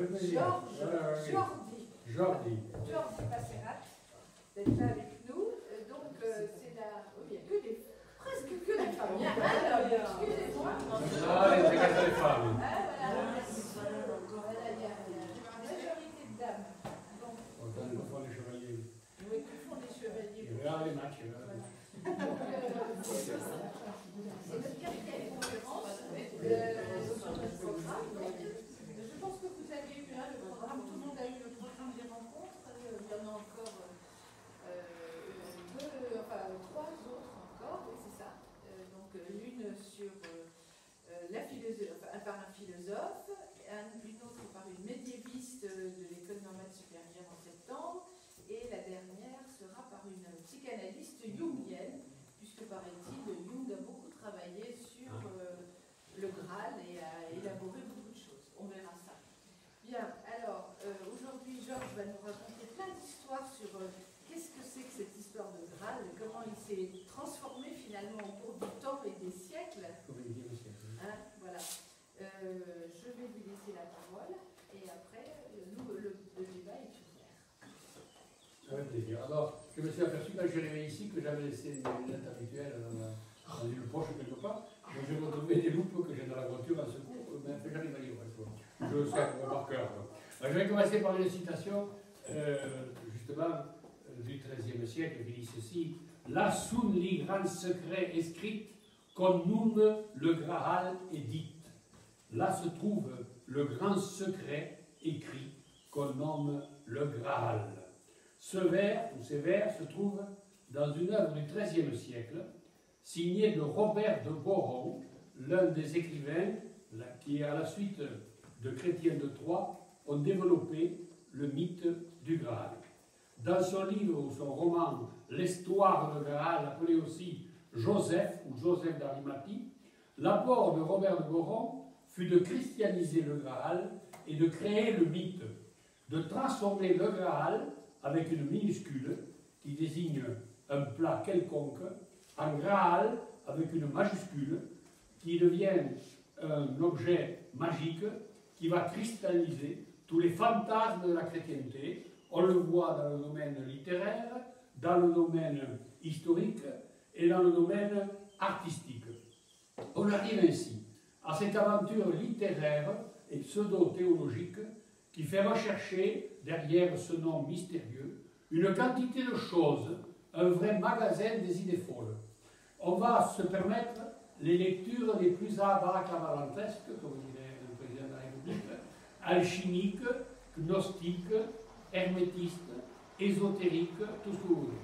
fait plaisir. Jordi Passerat, d'être là avec nous. Donc, c'est la. Oui, il n'y a que des. Presque que des femmes. Alors, excusez-moi. Ah, les femmes. Ah, voilà, il y a une majorité de dames. Donc, on confond les chevaliers. oui, que font les chevaliers. Regarde les matchs. C'est notre quatrième conférence sur notre programme. Je pense que vous avez eu le programme, tout le monde a eu le programme des rencontres. Il y en a encore trois autres encore, oui c'est ça. Donc l'une sur la philosophie, par un philosophe, une autre par une médiéviste de l'école normale supérieure en septembre, et la dernière sera par une psychanalyste jungienne, puisque paraît-il, Jung a beaucoup travaillé sur le Graal et a élaboré beaucoup de choses. On verra ça. Bien, alors, aujourd'hui, Georges va nous raconter plein d'histoires sur qu'est-ce que c'est que cette histoire de Graal, comment il s'est transformé finalement au cours du temps et des siècles. Hein, voilà. Je vais lui laisser la parole, et après, le débat est ouvert. Avec plaisir. Alors, je me suis aperçu quand je suis arrivé ici que j'avais laissé mes lunettes habituelles dans une poche quelque part. Donc j'ai retrouvé des loupes que j'ai dans la voiture en secours, mais j'arrive à lire. Je le sais par cœur. Je vais commencer par une citation, justement, du XIIIe siècle, qui dit ceci: La sun li grand secret escrit, qu'on nomme le Graal édite. Là se trouve le grand secret écrit, qu'on nomme le Graal. Ce vers, ou ces vers, se trouvent dans une œuvre du XIIIe siècle, signée de Robert de Boron, l'un des écrivains qui, à la suite de Chrétien de Troyes, ont développé le mythe du Graal. Dans son livre ou son roman L'Histoire de Graal, appelé aussi Joseph ou Joseph d'Arimathie, l'apport de Robert de Boron fut de christianiser le Graal et de créer le mythe, de transformer le Graal avec une minuscule qui désigne un plat quelconque, en Graal avec une majuscule qui devient un objet magique qui va cristalliser tous les fantasmes de la chrétienté. On le voit dans le domaine littéraire, dans le domaine historique et dans le domaine artistique. On arrive ainsi à cette aventure littéraire et pseudo-théologique qui fait rechercher, derrière ce nom mystérieux, une quantité de choses, un vrai magasin des idées folles. On va se permettre les lectures les plus abracadabrantesques, comme dirait le président de la République, alchimiques, gnostiques, hermétistes, ésotériques, tout ce que vous voulez.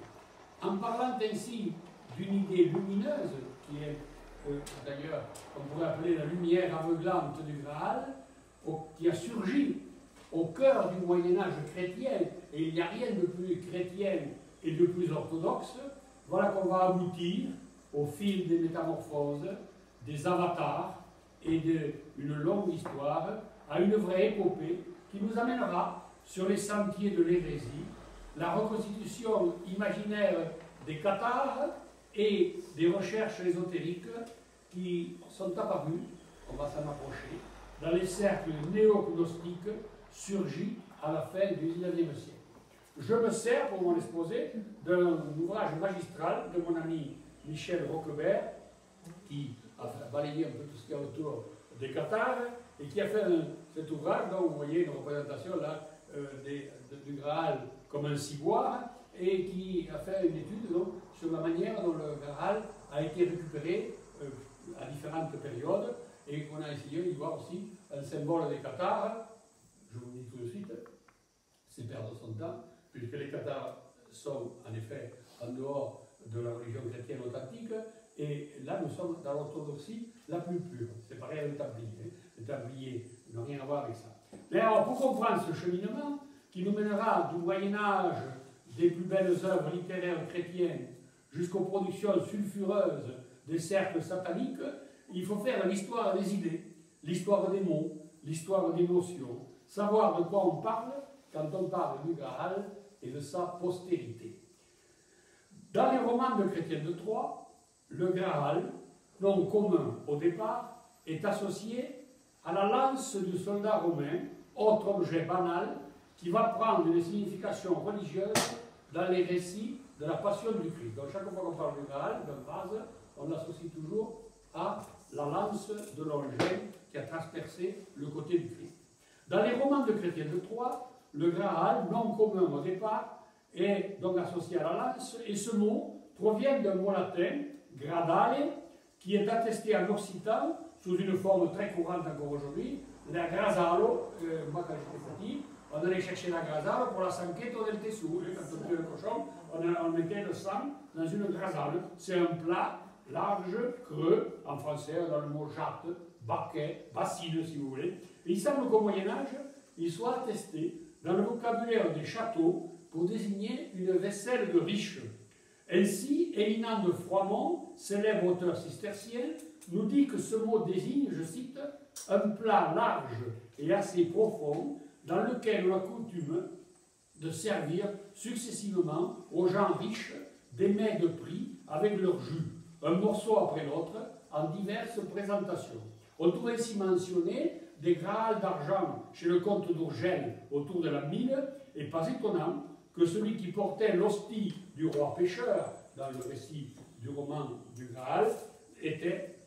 En parlant ainsi d'une idée lumineuse, qui est d'ailleurs, on pourrait appeler la lumière aveuglante du Graal, qui a surgi au cœur du Moyen-Âge chrétien, et il n'y a rien de plus chrétien et de plus orthodoxe, voilà qu'on va aboutir, au fil des métamorphoses, des avatars et d'une longue histoire, à une vraie épopée qui nous amènera sur les sentiers de l'hérésie, la reconstitution imaginaire des cathares et des recherches ésotériques qui sont apparues, on va s'en approcher, dans les cercles néo-gnostiques surgis à la fin du XIXe siècle. Je me sers pour mon exposé d'un ouvrage magistral de mon ami Michel Roquebert, qui a balayé un peu tout ce qu'il y a autour des cathares et qui a fait cet ouvrage dont vous voyez une représentation là du Graal comme un ciboire, et qui a fait une étude donc, sur la manière dont le Graal a été récupéré à différentes périodes, et qu'on a essayé d'y voir aussi un symbole des cathares. Je vous dis tout de suite, c'est perdre son temps, puisque les cathares sont en effet en dehors de la religion chrétienne authentique, et là nous sommes dans l'orthodoxie la plus pure. C'est pareil avec les Templiers. Les Templiers n'ont rien à voir avec ça. Mais alors, pour comprendre ce cheminement, qui nous mènera du Moyen-Âge, des plus belles œuvres littéraires chrétiennes, jusqu'aux productions sulfureuses des cercles sataniques, il faut faire l'histoire des idées, l'histoire des mots, l'histoire des notions, savoir de quoi on parle quand on parle du Graal et de sa postérité. Dans les romans de Chrétien de Troyes, le Graal, nom commun au départ, est associé à la lance du soldat romain autre objet banal qui va prendre une signification religieuse dans les récits de la passion du Christ. Donc chaque fois qu'on parle du Graal, d'un vase, on l'associe toujours à la lance de Longin qui a transpercé le côté du Christ. Dans les romans de Chrétien de Troyes, le Graal, non commun au départ, est donc associé à la lance, et ce mot provient d'un mot latin, gradale, qui est attesté en occitan sous une forme très courante encore aujourd'hui, la grasalo. Moi quand j'étais petit, on allait chercher la grasalo pour la sanquetto del tesoro. Quand on tuait le cochon, on mettait le sang dans une grasale. C'est un plat large, creux, en français on a le mot jatte, baquet, bassine si vous voulez. Et il semble qu'au Moyen-Âge, il soit attesté dans le vocabulaire des châteaux pour désigner une vaisselle de riche. Ainsi, Hélinan de Froimont, célèbre auteur cistercien, nous dit que ce mot désigne, je cite, un plat large et assez profond dans lequel on a coutume de servir successivement aux gens riches des mets de prix avec leur jus, un morceau après l'autre, en diverses présentations. On trouve ainsi mentionné des Graals d'argent chez le comte d'Urgell autour de la Mine, et pas étonnant que celui qui portait l'hostie du roi pêcheur, dans le récit du roman du Graal, était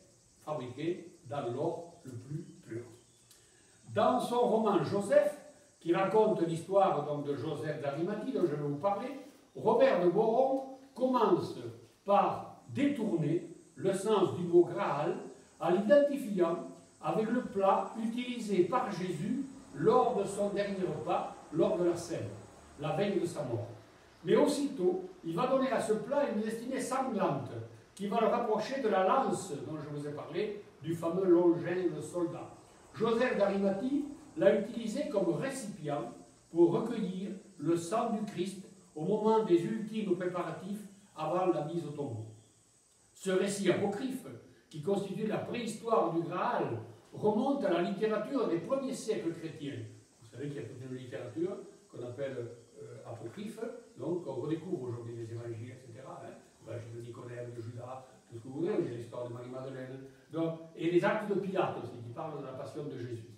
fabriqué dans l'or le plus pur. Dans son roman Joseph, qui raconte l'histoire donc de Joseph d'Arimathie, dont je vais vous parler, Robert de Boron commence par détourner le sens du mot Graal en l'identifiant avec le plat utilisé par Jésus lors de son dernier repas, lors de la scène, la veille de sa mort. Mais aussitôt, il va donner à ce plat une destinée sanglante, qui va le rapprocher de la lance dont je vous ai parlé, du fameux Longin le soldat. Joseph d'Arimathie l'a utilisé comme récipient pour recueillir le sang du Christ au moment des ultimes préparatifs avant la mise au tombeau. Ce récit apocryphe, qui constitue la préhistoire du Graal, remonte à la littérature des premiers siècles chrétiens. Vous savez qu'il y a toute une littérature qu'on appelle apocryphe, donc on redécouvre aujourd'hui les évangiles, etc. L'évangile de Nicodème, de Judas, tout ce que vous voulez, il y a l'histoire de Marie-Madeleine, et les actes de Pilate aussi, qui parlent de la passion de Jésus.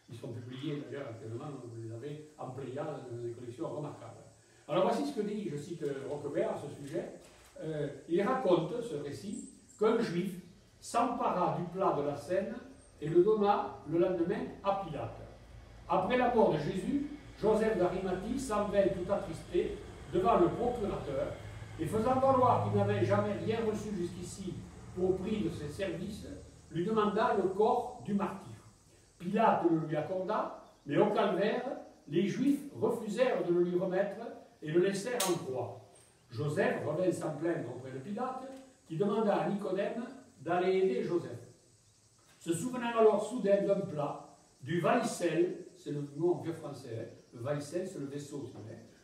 Ils sont publiés d'ailleurs actuellement, vous les avez en Pléiade dans des collections remarquables. Alors voici ce que dit, je cite Roquebert à ce sujet, il raconte, ce récit, qu'un juif s'empara du plat de la scène et le donna le lendemain à Pilate. Après la mort de Jésus, Joseph d'Arimathie s'en vint tout attristé devant le procurateur et faisant valoir qu'il n'avait jamais rien reçu jusqu'ici au prix de ses services, lui demanda le corps du martyr. Pilate le lui accorda, mais au calvaire, les Juifs refusèrent de le lui remettre et le laissèrent en croix. Joseph revint s'en plaindre auprès de Pilate, qui demanda à Nicodème d'aller aider Joseph. Se souvenant alors soudain d'un plat, du vaisselle, c'est le mot en vieux français, le vaisselle c'est le vaisseau,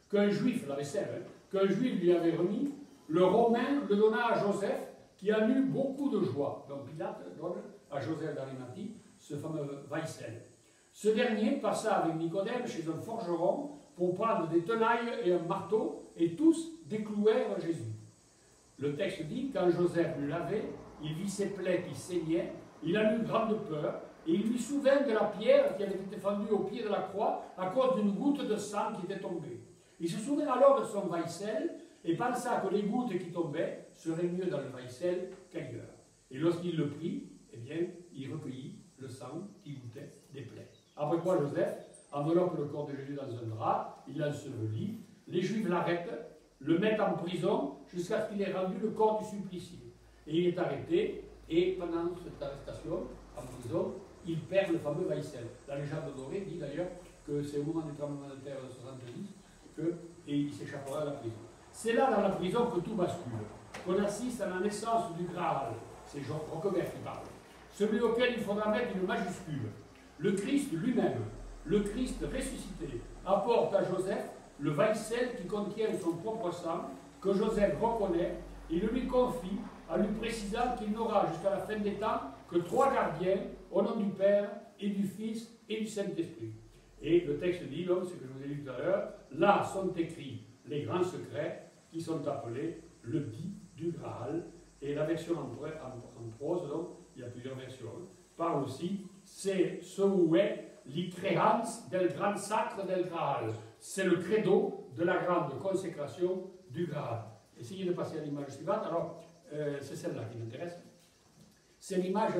qu'un juif, la vaisselle, qu'un juif lui avait remis, le Romain le donna à Joseph, qui en eut beaucoup de joie. Donc Pilate donne à Joseph d'Arimathie ce fameux vaisselle. Ce dernier passa avec Nicodème chez un forgeron pour prendre des tenailles et un marteau, et tous déclouèrent Jésus. Le texte dit, quand Joseph le lavait, il vit ses plaies qui saignaient, il en eut grande peur, et il lui souvint de la pierre qui avait été fendue au pied de la croix à cause d'une goutte de sang qui était tombée. Il se souvint alors de son vaisselle et pensa que les gouttes qui tombaient seraient mieux dans le vaisselle qu'ailleurs. Et lorsqu'il le prit, eh bien, il recueillit le sang qui goûtait des plaies. Après quoi, Joseph enveloppe le corps de Jésus dans un drap, il l'ensevelit, les Juifs l'arrêtent, le mettent en prison jusqu'à ce qu'il ait rendu le corps du supplicié. Et il est arrêté, et pendant cette arrestation, en prison, il perd le fameux vaisselle. La légende dorée dit d'ailleurs que c'est au moment du tremblement de terre de 70 qu'il s'échappera de la prison. C'est là, dans la prison, que tout bascule, qu'on assiste à la naissance du Graal. C'est Jean Roquebert qui parle. Celui auquel il faudra mettre une majuscule. Le Christ lui-même, le Christ ressuscité, apporte à Joseph le vaisselle qui contient son propre sang, que Joseph reconnaît, et le lui confie, en lui précisant qu'il n'aura jusqu'à la fin des temps que 3 gardiens, au nom du Père, et du Fils, et du Saint-Esprit. Et le texte dit, donc, ce que je vous ai lu tout à l'heure, là sont écrits les grands secrets qui sont appelés le dit du Graal. Et la version en prose, donc, il y a plusieurs versions, parle aussi, c'est ce où est li creans del Grand Sacre del Graal. C'est le credo de la grande consécration du Graal. Essayez de passer à l'image suivante. Alors, c'est celle-là qui m'intéresse. C'est l'image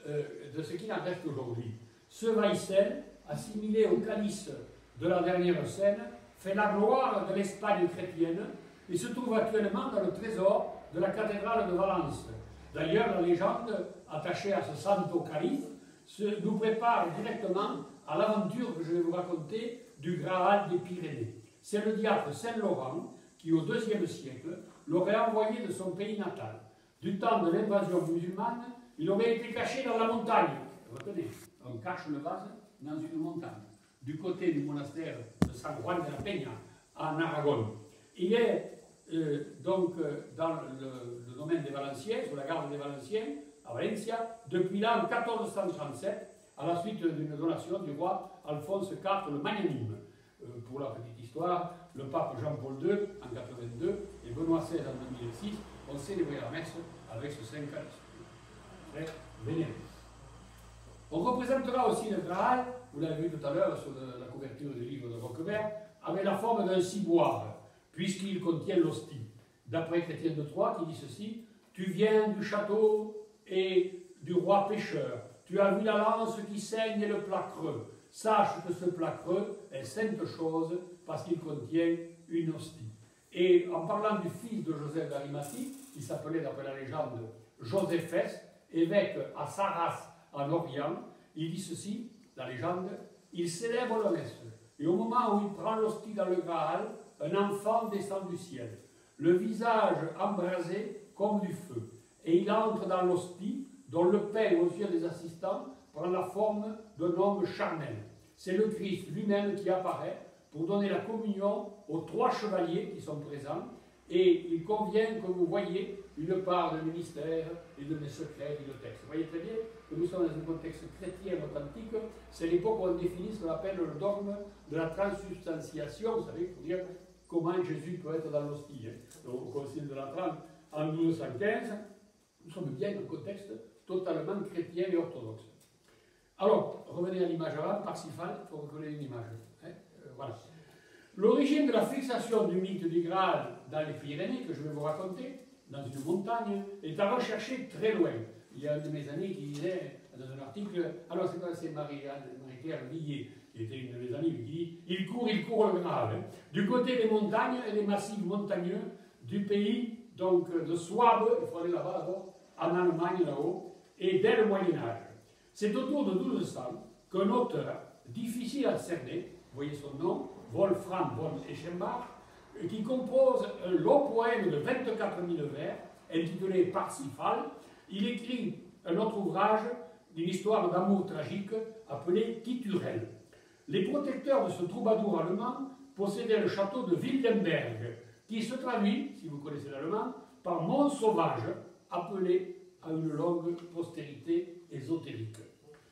de ce qu'il en reste aujourd'hui. Ce vaisselle, assimilé au calice de la dernière scène, fait la gloire de l'Espagne chrétienne et se trouve actuellement dans le trésor de la cathédrale de Valence. D'ailleurs, la légende attachée à ce Santo Calice nous prépare directement à l'aventure que je vais vous raconter du Graal des Pyrénées. C'est le diacre Saint-Laurent qui, au IIe siècle, l'aurait envoyé de son pays natal. Du temps de l'invasion musulmane, il aurait été caché dans la montagne. Retenez, on cache le vase dans une montagne, du côté du monastère de San Juan de la Peña, en Aragon. Il est donc dans le domaine des Valenciens, sur la garde des Valenciens, à Valencia, depuis l'an 1437, à la suite d'une donation du roi Alphonse IV le Magnanime. Pour la petite histoire, le pape Jean-Paul II en 82 et Benoît XVI en 2006 ont célébré la messe avec ce saint calice. Très vénéré. On représentera aussi le Graal, vous l'avez vu tout à l'heure sur la couverture du livre de Roquebert, avec la forme d'un ciboire, puisqu'il contient l'hostie. D'après Chrétien de Troyes, qui dit ceci: tu viens du château et du roi pêcheur, tu as vu la lance qui saigne et le plat creux. Sache que ce plat creux est sainte chose parce qu'il contient une hostie. Et en parlant du fils de Joseph d'Arimathie, qui s'appelait d'après la légende Joséphès, évêque à Sarras en Orient, il dit ceci, la légende: il célèbre le messe, et au moment où il prend l'hostie dans le Graal, un enfant descend du ciel, le visage embrasé comme du feu, et il entre dans l'hostie, dont le pain aux yeux des assistants prend la forme d'un homme charnel. C'est le Christ lui-même qui apparaît pour donner la communion aux trois chevaliers qui sont présents, et il convient que vous voyez une part de mes mystères et de mes secrets, dit le texte. Vous voyez très bien que nous sommes dans un contexte chrétien authentique. C'est l'époque où on définit ce qu'on appelle le dogme de la transsubstantiation. Vous savez, il faut dire comment Jésus peut être dans l'hostie. Au Concile de la Trente en 1215, nous sommes bien dans un contexte totalement chrétien et orthodoxe. Alors, revenez à l'image avant, Parsifal, il faut recoller une image. Voilà. L'origine de la fixation du mythe du Graal dans les Pyrénées, que je vais vous raconter, dans une montagne, est à rechercher très loin. Il y a un de mes amis qui disait, dans un article, alors c'est quoi, c'est Marie-Claire Villiers, qui était une de mes amies, qui dit, il court le Graal. Hein. Du côté des montagnes et des massifs montagneux du pays, donc de Souabe, il faut aller là-bas d'abord, en Allemagne là-haut, et dès le Moyen-Âge. C'est autour de 1200 qu'un auteur, difficile à cerner, vous voyez son nom, Wolfram von Eschenbach, qui compose un long poème de 24 000 vers, intitulé Parsifal. Il écrit un autre ouvrage d'une histoire d'amour tragique appelé Titurel. Les protecteurs de ce troubadour allemand possédaient le château de Wildenberg, qui se traduit, si vous connaissez l'allemand, par Mont Sauvage, appelé à une longue postérité ésotérique.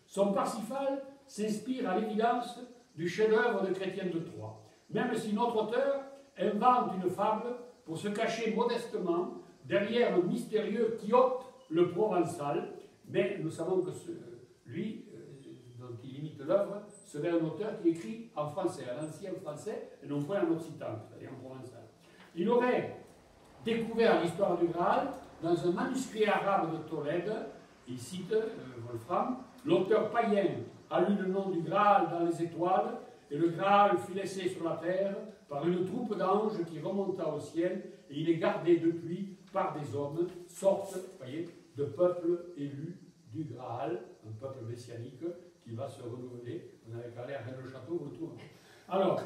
Son Parsifal s'inspire à l'évidence du chef-d'œuvre de Chrétien de Troyes, même si notre auteur invente une fable pour se cacher modestement derrière un mystérieux Quixote le Provençal, mais nous savons que lui, dont il imite l'œuvre, serait un auteur qui écrit en français, en ancien français, et non pas en occitan, c'est-à-dire en provençal. Il aurait découvert l'histoire du Graal dans un manuscrit arabe de Tolède. Il cite Wolfram: l'auteur païen a lu le nom du Graal dans les étoiles, et le Graal fut laissé sur la terre par une troupe d'anges qui remonta au ciel, et il est gardé depuis par des hommes, sorte, voyez, de peuple élu du Graal, un peuple messianique qui va se renouveler. Vous n'avez qu'à aller à Rennes-le-Château, vous le trouvez. Alors,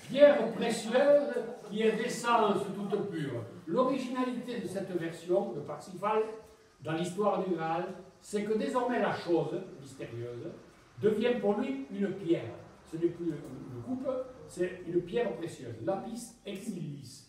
pierre précieuse qui est d'essence toute pure. L'originalité de cette version de Parsifal dans l'histoire du Graal, c'est que désormais la chose mystérieuse devient pour lui une pierre. Ce n'est plus une coupe, c'est une pierre précieuse, lapis exiliis.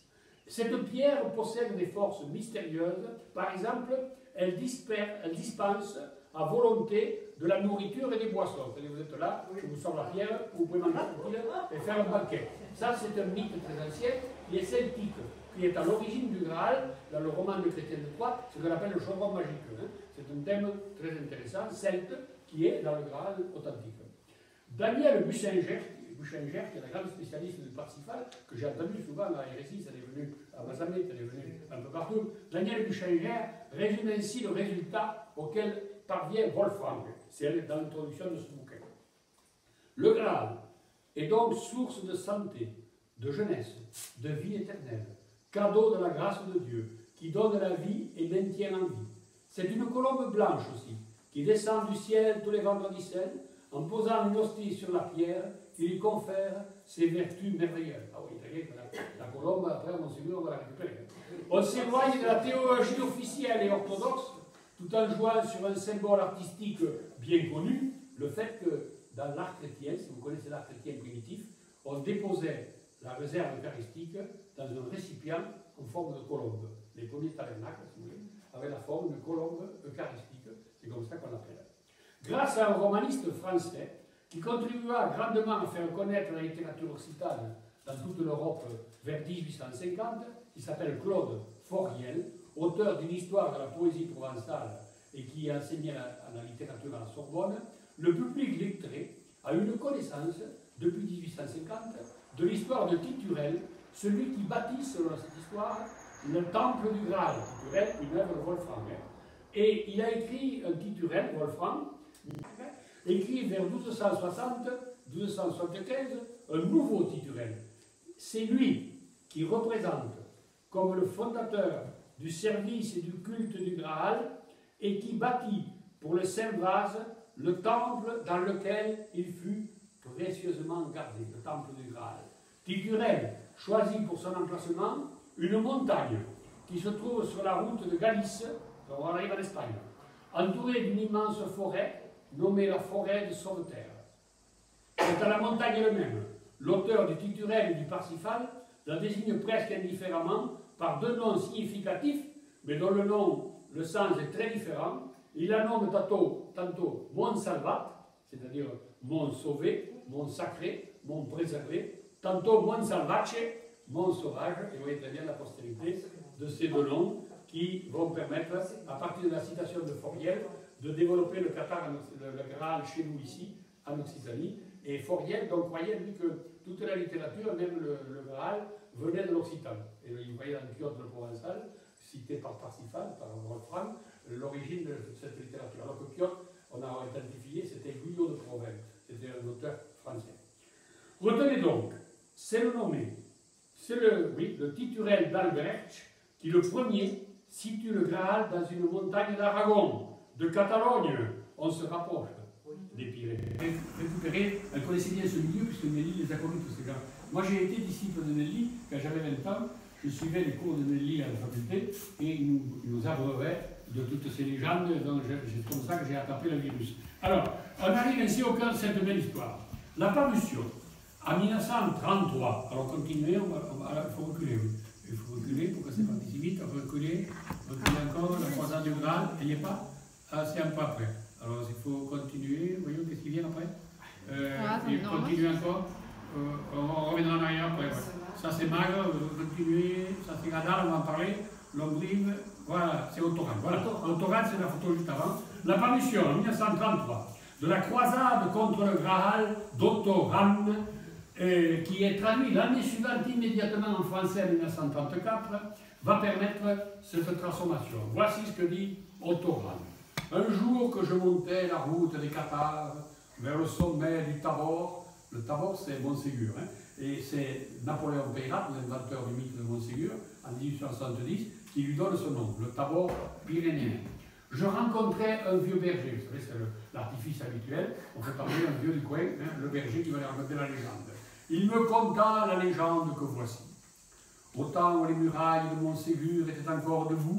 Cette pierre possède des forces mystérieuses. Par exemple, elle dispense à volonté de la nourriture et des boissons. C'est-à-dire, vous êtes là, je vous sors la pierre, vous pouvez manger tranquille et faire un banquet. Ça, c'est un mythe très ancien qui est celtique, qui est à l'origine du Graal, dans le roman de Chrétien de Troyes, ce qu'on appelle le chaudron magique. C'est un thème très intéressant, celte, qui est dans le Graal authentique. Daniel Buchinger, qui est la grande spécialiste du Parsifal, que j'ai entendu souvent à RSI, elle est venue à Mazamet, elle est venue un peu partout. Daniel Buchinger résume ainsi le résultat auquel parvient Wolfram. C'est dans l'introduction de ce bouquin. Le Graal est donc source de santé, de jeunesse, de vie éternelle, cadeau de la grâce de Dieu, qui donne la vie et maintient en vie. C'est une colombe blanche aussi, qui descend du ciel tous les vendredis saints, en posant une hostie sur la pierre, qui lui confère ses vertus merveilleuses. Ah oui, la colombe, après, Monseigneur, on va la récupérer. On s'éloigne de la théologie officielle et orthodoxe, tout en jouant sur un symbole artistique bien connu, le fait que dans l'art chrétien, si vous connaissez l'art chrétien primitif, on déposait la réserve eucharistique dans un récipient en forme de colombe. Les premiers tabernacles, si vous voulez, avaient la forme de colombe eucharistique, c'est comme ça qu'on l'appelle. Grâce à un romaniste français qui contribua grandement à faire connaître la littérature occitane dans toute l'Europe vers 1850, qui s'appelle Claude Foriel, auteur d'une histoire de la poésie provençale et qui enseignait la littérature à la Sorbonne, le public lettré a une connaissance, depuis 1850, de l'histoire de Titurel, celui qui bâtit, selon cette histoire, le temple du Graal. Titurel, une œuvre de Wolfram. Et il a écrit un Titurel, Wolfram, écrit vers 1260-1275, un nouveau Titurel. C'est lui qui représente comme le fondateur du service et du culte du Graal et qui bâtit pour le Saint Vase le temple dans lequel il fut précieusement gardé, le temple du Graal. Titurel choisit pour son emplacement une montagne qui se trouve sur la route de Galice, on arrive en Espagne, entourée d'une immense forêt nommée la forêt de Sauveterre. Quant à la montagne elle-même, l'auteur du Titurel et du Parsifal la désigne presque indifféremment par deux noms significatifs, mais dont le sens est très différent. Il la nomme tantôt Mont Salvat, c'est-à-dire Mont Sauvé, Mont Sacré, Mont Préservé, tantôt Mont Salvace, Mont Sauvage, et vous voyez très bien la postérité de ces deux noms qui vont permettre, à partir de la citation de Foriel, de développer le Qatar, le Graal chez nous ici, en Occitanie. Et Foriel donc croyait lui que toute la littérature, même le Graal, venait de l'Occitane. Et il voyait dans le Quiote le Provençal, cité par Parsifal, par Wolfram, l'origine de cette littérature. Alors que Quiote, on a identifié, c'était Guyot de Provence, c'était un auteur français. Retenez donc, c'est le nommé, c'est le Titurel d'Albrecht qui, le premier, situe le Graal dans une montagne d'Aragon, de Catalogne. On se rapproche des Pyrénées. Récupérer, elle connaissait bien ce milieu, puisque Nelly les a connus tous ces gens. Moi, j'ai été disciple de Nelly quand j'avais 20 ans. Je suivais les cours de Nelly à la faculté et il nous abreuvait de toutes ces légendes. Donc, c'est comme ça que j'ai attrapé le virus. Alors, on arrive ainsi au cœur de cette belle histoire. La parution, en 1933. Alors, continuez, il faut reculer. Il faut reculer pour que c'est parti si vite. Reculer encore, la croisade du Graal. Elle n'y est pas? Ah, c'est un peu après. Alors, il faut continuer. Voyons qu'est-ce qui vient après. Il continue encore. On reviendra en arrière après. Ouais. Ça c'est Magre, continuer. Ça c'est Gadal, on va en parler. Lombrive, voilà, c'est Autoran. Voilà, Autoran, c'est la photo juste avant. La parution en 1933 de la croisade contre le Graal d'Autoran, qui est traduit l'année suivante immédiatement en français en 1934, va permettre cette transformation. Voici ce que dit Autoran. Un jour que je montais la route des Cathares vers le sommet du Tabor. Le Tabor, c'est Montségur, hein, et c'est Napoléon Peyrat, l'inventeur du mythe de Montségur, en 1870, qui lui donne ce nom, le Tabor pyrénéen. Je rencontrais un vieux berger, vous savez, c'est l'artifice habituel, on fait parler un vieux du coin, hein, le berger qui va lui raconter la légende. Il me conta la légende que voici. Au temps où les murailles de Montségur étaient encore debout,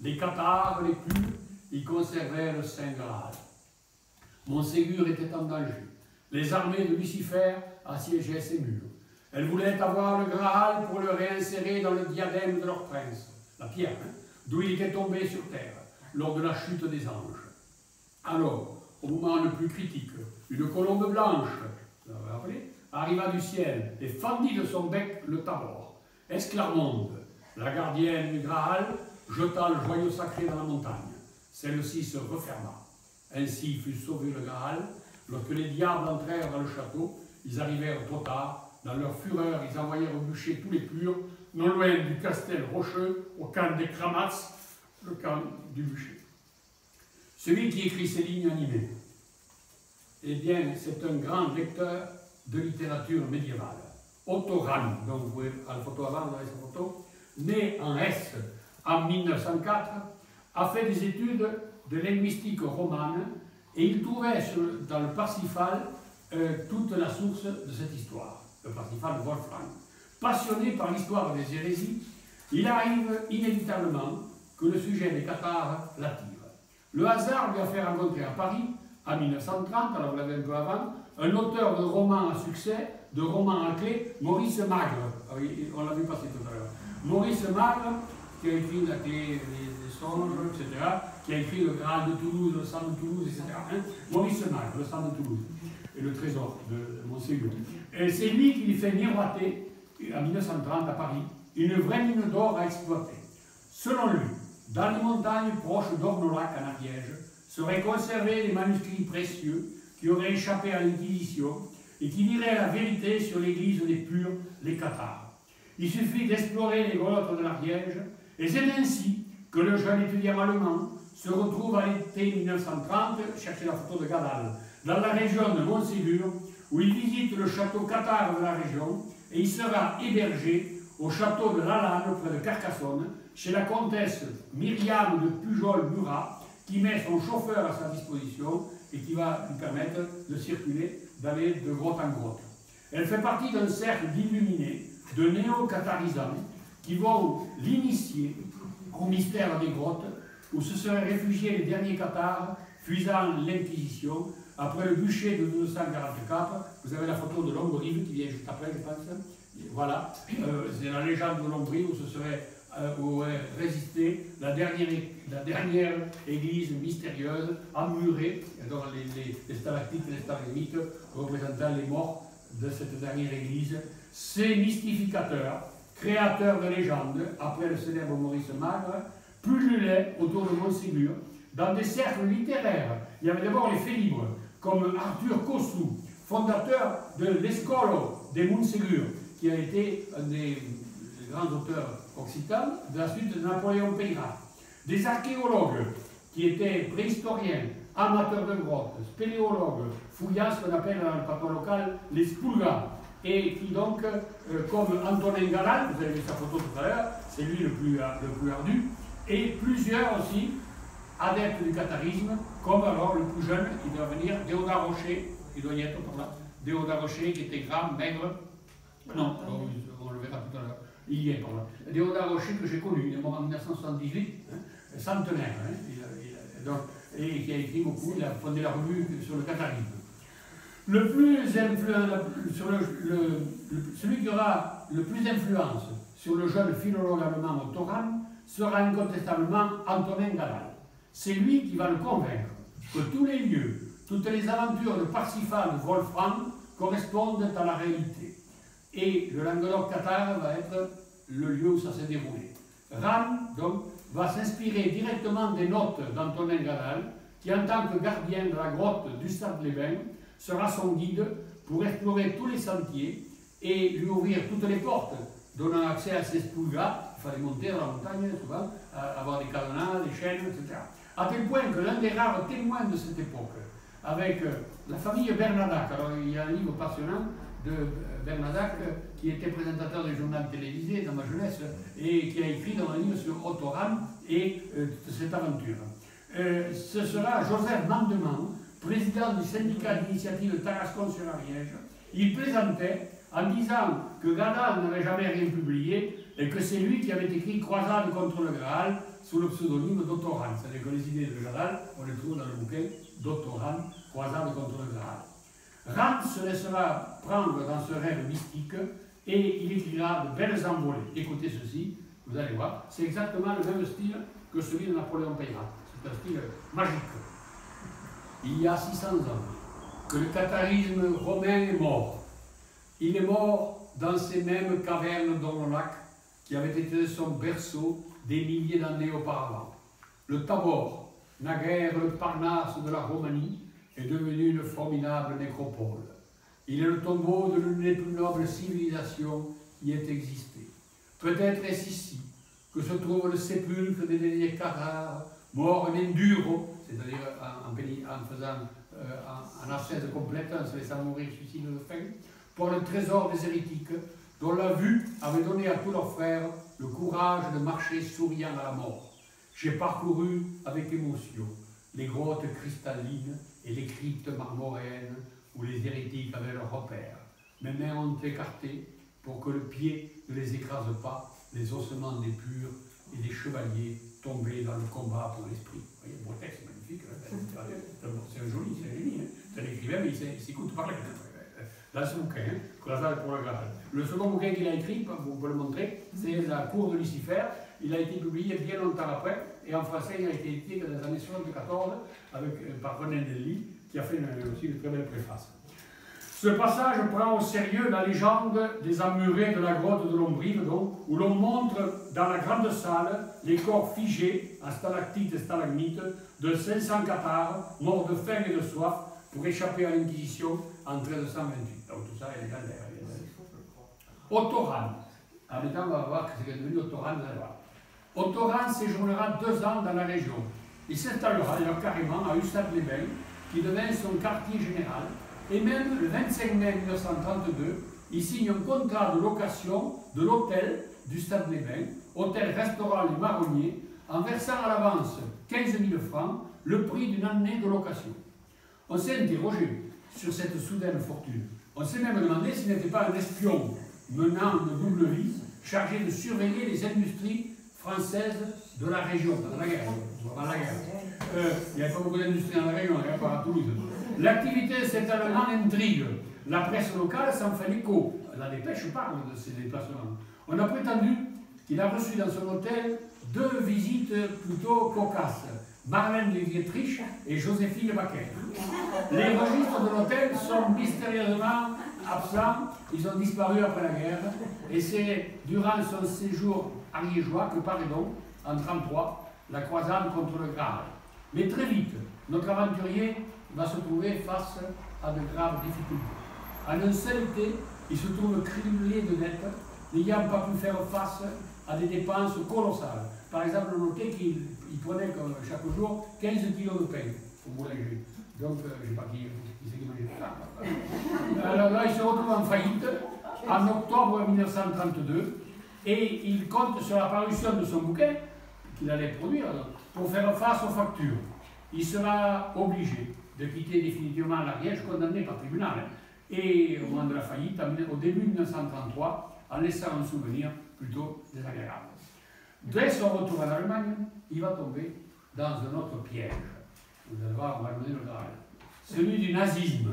les Cathares les purs, ils conservaient le Saint Graal. Montségur était en danger. Les armées de Lucifer assiégeaient ses murs. Elles voulaient avoir le Graal pour le réinsérer dans le diadème de leur prince, la pierre, hein, d'où il était tombé sur terre, lors de la chute des anges. Alors, au moment le plus critique, une colombe blanche, vous l'avez rappelé, arriva du ciel et fendit de son bec le Tabor. Esclarmonde, la gardienne du Graal, jeta le joyau sacré dans la montagne. Celle-ci se referma. Ainsi fut sauvé le Graal, Lorsque les diables entrèrent dans le château, ils arrivèrent trop tard. Dans leur fureur, ils envoyèrent bûcher tous les purs, non loin du castel rocheux, au camp des Kramats, le camp du bûcher. Celui qui écrit ces lignes animées, eh bien, c'est un grand lecteur de littérature médiévale. Otto Rahn, donc vous voyez à la photo avant, vous avez sa photo, né en Hesse en 1904, a fait des études de linguistique romane et il trouvait dans le Parsifal toute la source de cette histoire, le Parsifal de Wolfram. Passionné par l'histoire des hérésies, il arrive inévitablement que le sujet des cathares l'attire. Le hasard lui a fait rencontrer à Paris, en 1930, alors vous l'avez un peu avant, un auteur de romans à succès, de romans à clé, Maurice Magre. On l'a vu passer tout à l'heure. Maurice Magre, qui a écrit La clé des songes, etc., qui a écrit Le Graal de Toulouse, Le sang de Toulouse, etc. Maurice Magre, Le sang de Toulouse, et Le trésor de Montségur. Et c'est lui qui lui fait miroiter, en 1930 à Paris, une vraie mine d'or à exploiter. Selon lui, dans les montagnes proches d'Ornolac en Ariège, seraient conservés des manuscrits précieux qui auraient échappé à l'Inquisition et qui diraient la vérité sur l'église des purs, les cathares. Il suffit d'explorer les grottes de l'Ariège, et c'est ainsi que le jeune étudiant allemand se retrouve à l'été 1930, cherchez la photo de Gadal, dans la région de Montségur, où il visite le château cathare de la région, et il sera hébergé au château de Lalanne, près de Carcassonne, chez la comtesse Myriam de Pujol-Murat, qui met son chauffeur à sa disposition et qui va lui permettre de circuler, d'aller de grotte en grotte. Elle fait partie d'un cercle d'illuminés, de néo-catharisants, qui vont l'initier au mystère des grottes, où se seraient réfugiés les derniers cathares, fusant l'Inquisition, après le bûcher de 1244. Vous avez la photo de Longrive qui vient juste après, je pense. Voilà, c'est la légende de Longrive où ce serait résisté la dernière église mystérieuse, emmurée, dans les stalactites et les stalagmites représentant les morts de cette dernière église. Ces mystificateurs, créateurs de légendes, après le célèbre Maurice Magre, pullulaient autour de Montségur dans des cercles littéraires. Il y avait d'abord les faits libres, comme Arthur Kossou, fondateur de l'Escolo de Montségur, qui a été un des grands auteurs occitans de la suite de Napoléon Peyrat. Des archéologues qui étaient préhistoriens, amateurs de grottes, spéléologues, fouillant ce qu'on appelle dans le patois local les spulgas, et qui donc, comme Antonin Galal, vous avez vu sa photo tout à l'heure, c'est lui le plus ardu, et plusieurs aussi adeptes du catharisme, comme alors le plus jeune, il doit venir, Déodat Rocher, il doit y être par là, Déodat Rocher qui était grand, maigre, non, on le verra tout à l'heure, il y est par là. Déodat Rocher que j'ai connu, il est mort en 1978, centenaire, et qui a écrit beaucoup, il a fondé la revue sur le catharisme. Le plus influent, celui qui aura le plus d'influence sur le jeune philologue allemand Otto Rahn sera incontestablement Antonin Galal. C'est lui qui va le convaincre que tous les lieux, toutes les aventures de Parsifal de Wolfram correspondent à la réalité. Et le Languedoc-Cathare va être le lieu où ça s'est déroulé. Rahn, donc, va s'inspirer directement des notes d'Antonin Galal, qui en tant que gardien de la grotte du Stade-les-Bains sera son guide pour explorer tous les sentiers et lui ouvrir toutes les portes, donnant accès à ces spulgas. Il fallait monter dans la montagne, souvent, avoir des cadenas, des chaînes, etc. À tel point que l'un des rares témoins de cette époque, avec la famille Bernadac, alors il y a un livre passionnant de Bernadac qui était présentateur du journal télévisé dans ma jeunesse et qui a écrit dans un livre sur Otto Rahn et cette aventure. Ce sera Joseph Mandement, président du syndicat d'initiative Tarascon-sur-Ariège. Il plaisantait en disant que Gadal n'avait jamais rien publié et que c'est lui qui avait écrit Croisade contre le Graal sous le pseudonyme d'Otto Rahn. C'est-à-dire que les idées de Gadal, on les trouve dans le bouquin d'Otto Rahn, Croisade contre le Graal. Rahn se laissera prendre dans ce rêve mystique et il écrira de belles envolées. Écoutez ceci, vous allez voir, c'est exactement le même style que celui de Napoléon Peyrat. C'est un style magique. Il y a 600 ans que le catharisme romain est mort. Il est mort dans ces mêmes cavernes d'Ornolac qui avaient été son berceau des milliers d'années auparavant. Le Tabor, naguère le Parnasse de la Romanie, est devenu une formidable nécropole. Il est le tombeau de l'une des plus nobles civilisations qui ait existé. Peut-être est-ce ici que se trouve le sépulcre des derniers Carrare, morts en enduro, c'est-à-dire en ascèse complète, en se laissant mourir suicide de faim, pour le trésor des hérétiques, dont la vue avait donné à tous leurs frères le courage de marcher souriant à la mort. J'ai parcouru avec émotion les grottes cristallines et les cryptes marmoréennes où les hérétiques avaient leur repère. Mes mains ont écarté pour que le pied ne les écrase pas les ossements des purs et des chevaliers tombés dans le combat pour l'esprit. Vous voyez, le beau texte, magnifique. C'est un joli, c'est un génie. Hein. C'est un écrivain, mais il s'écoute par la tête. Dans ce bouquin, hein, Croisade pour le Graal. Le second bouquin qu'il a écrit, vous pouvez le montrer, c'est La cour de Lucifer. Il a été publié bien longtemps après, et en français, il a été édité dans les années 74 par René Nelly, qui a fait aussi une très belle préface. Ce passage prend au sérieux la légende des emmurés de la grotte de Lombrive, où l'on montre dans la grande salle les corps figés, en stalactites et stalagmites, de 500 cathares, morts de faim et de soif, pour échapper à l'Inquisition en 1328. Donc tout ça est légendaire. Ottoran. En même temps, on va voir que c'est devenu Ottoran là-bas. Ottoran séjournera 2 ans dans la région. Il s'installera d'ailleurs carrément à Ussat-les-Bains, qui devint son quartier général. Et même le 25 mai 1932, il signe un contrat de location de l'hôtel du Stade-les-Bains, hôtel-restaurant Les Marronniers, en versant à l'avance 15 000 francs, le prix d'une année de location. On s'est interrogé sur cette soudaine fortune. On s'est même demandé s'il n'était pas un espion menant une double vie, chargé de surveiller les industries françaises de la région, dans la guerre. Il n'y avait pas beaucoup d'industries dans la région, il n'y avait pas à Toulouse. L'activité s'est allemand intrigue. La presse locale s'en fait l'écho. La dépêche parle de ces déplacements. On a prétendu qu'il a reçu dans son hôtel 2 visites plutôt cocasses. Marlène de Dietrich et Joséphine Baquet. Les registres de l'hôtel sont mystérieusement absents, ils ont disparu après la guerre, et c'est durant son séjour ariégeois que paraît donc, en 1933, la croisade contre le Graal. Mais très vite, notre aventurier va se trouver face à de graves difficultés. En un seul été, il se trouve criblé de dettes, n'ayant pas pu faire face à des dépenses colossales. Par exemple, notez qu'il prenait comme chaque jour 15 kilos de pain au boulanger. Donc, je ne sais pas qui c'est qui mangeait ça. Alors là, il se retrouve en faillite en octobre 1932 et il compte sur la parution de son bouquin qu'il allait produire pour faire face aux factures. Il sera obligé de quitter définitivement l'Ariège, condamné par tribunal, et au moment de la faillite, au début 1933, en laissant un souvenir plutôt désagréable. Dès son retour en Allemagne, il va tomber dans un autre piège. Vous allez voir, on va donner le Graal. Celui du nazisme,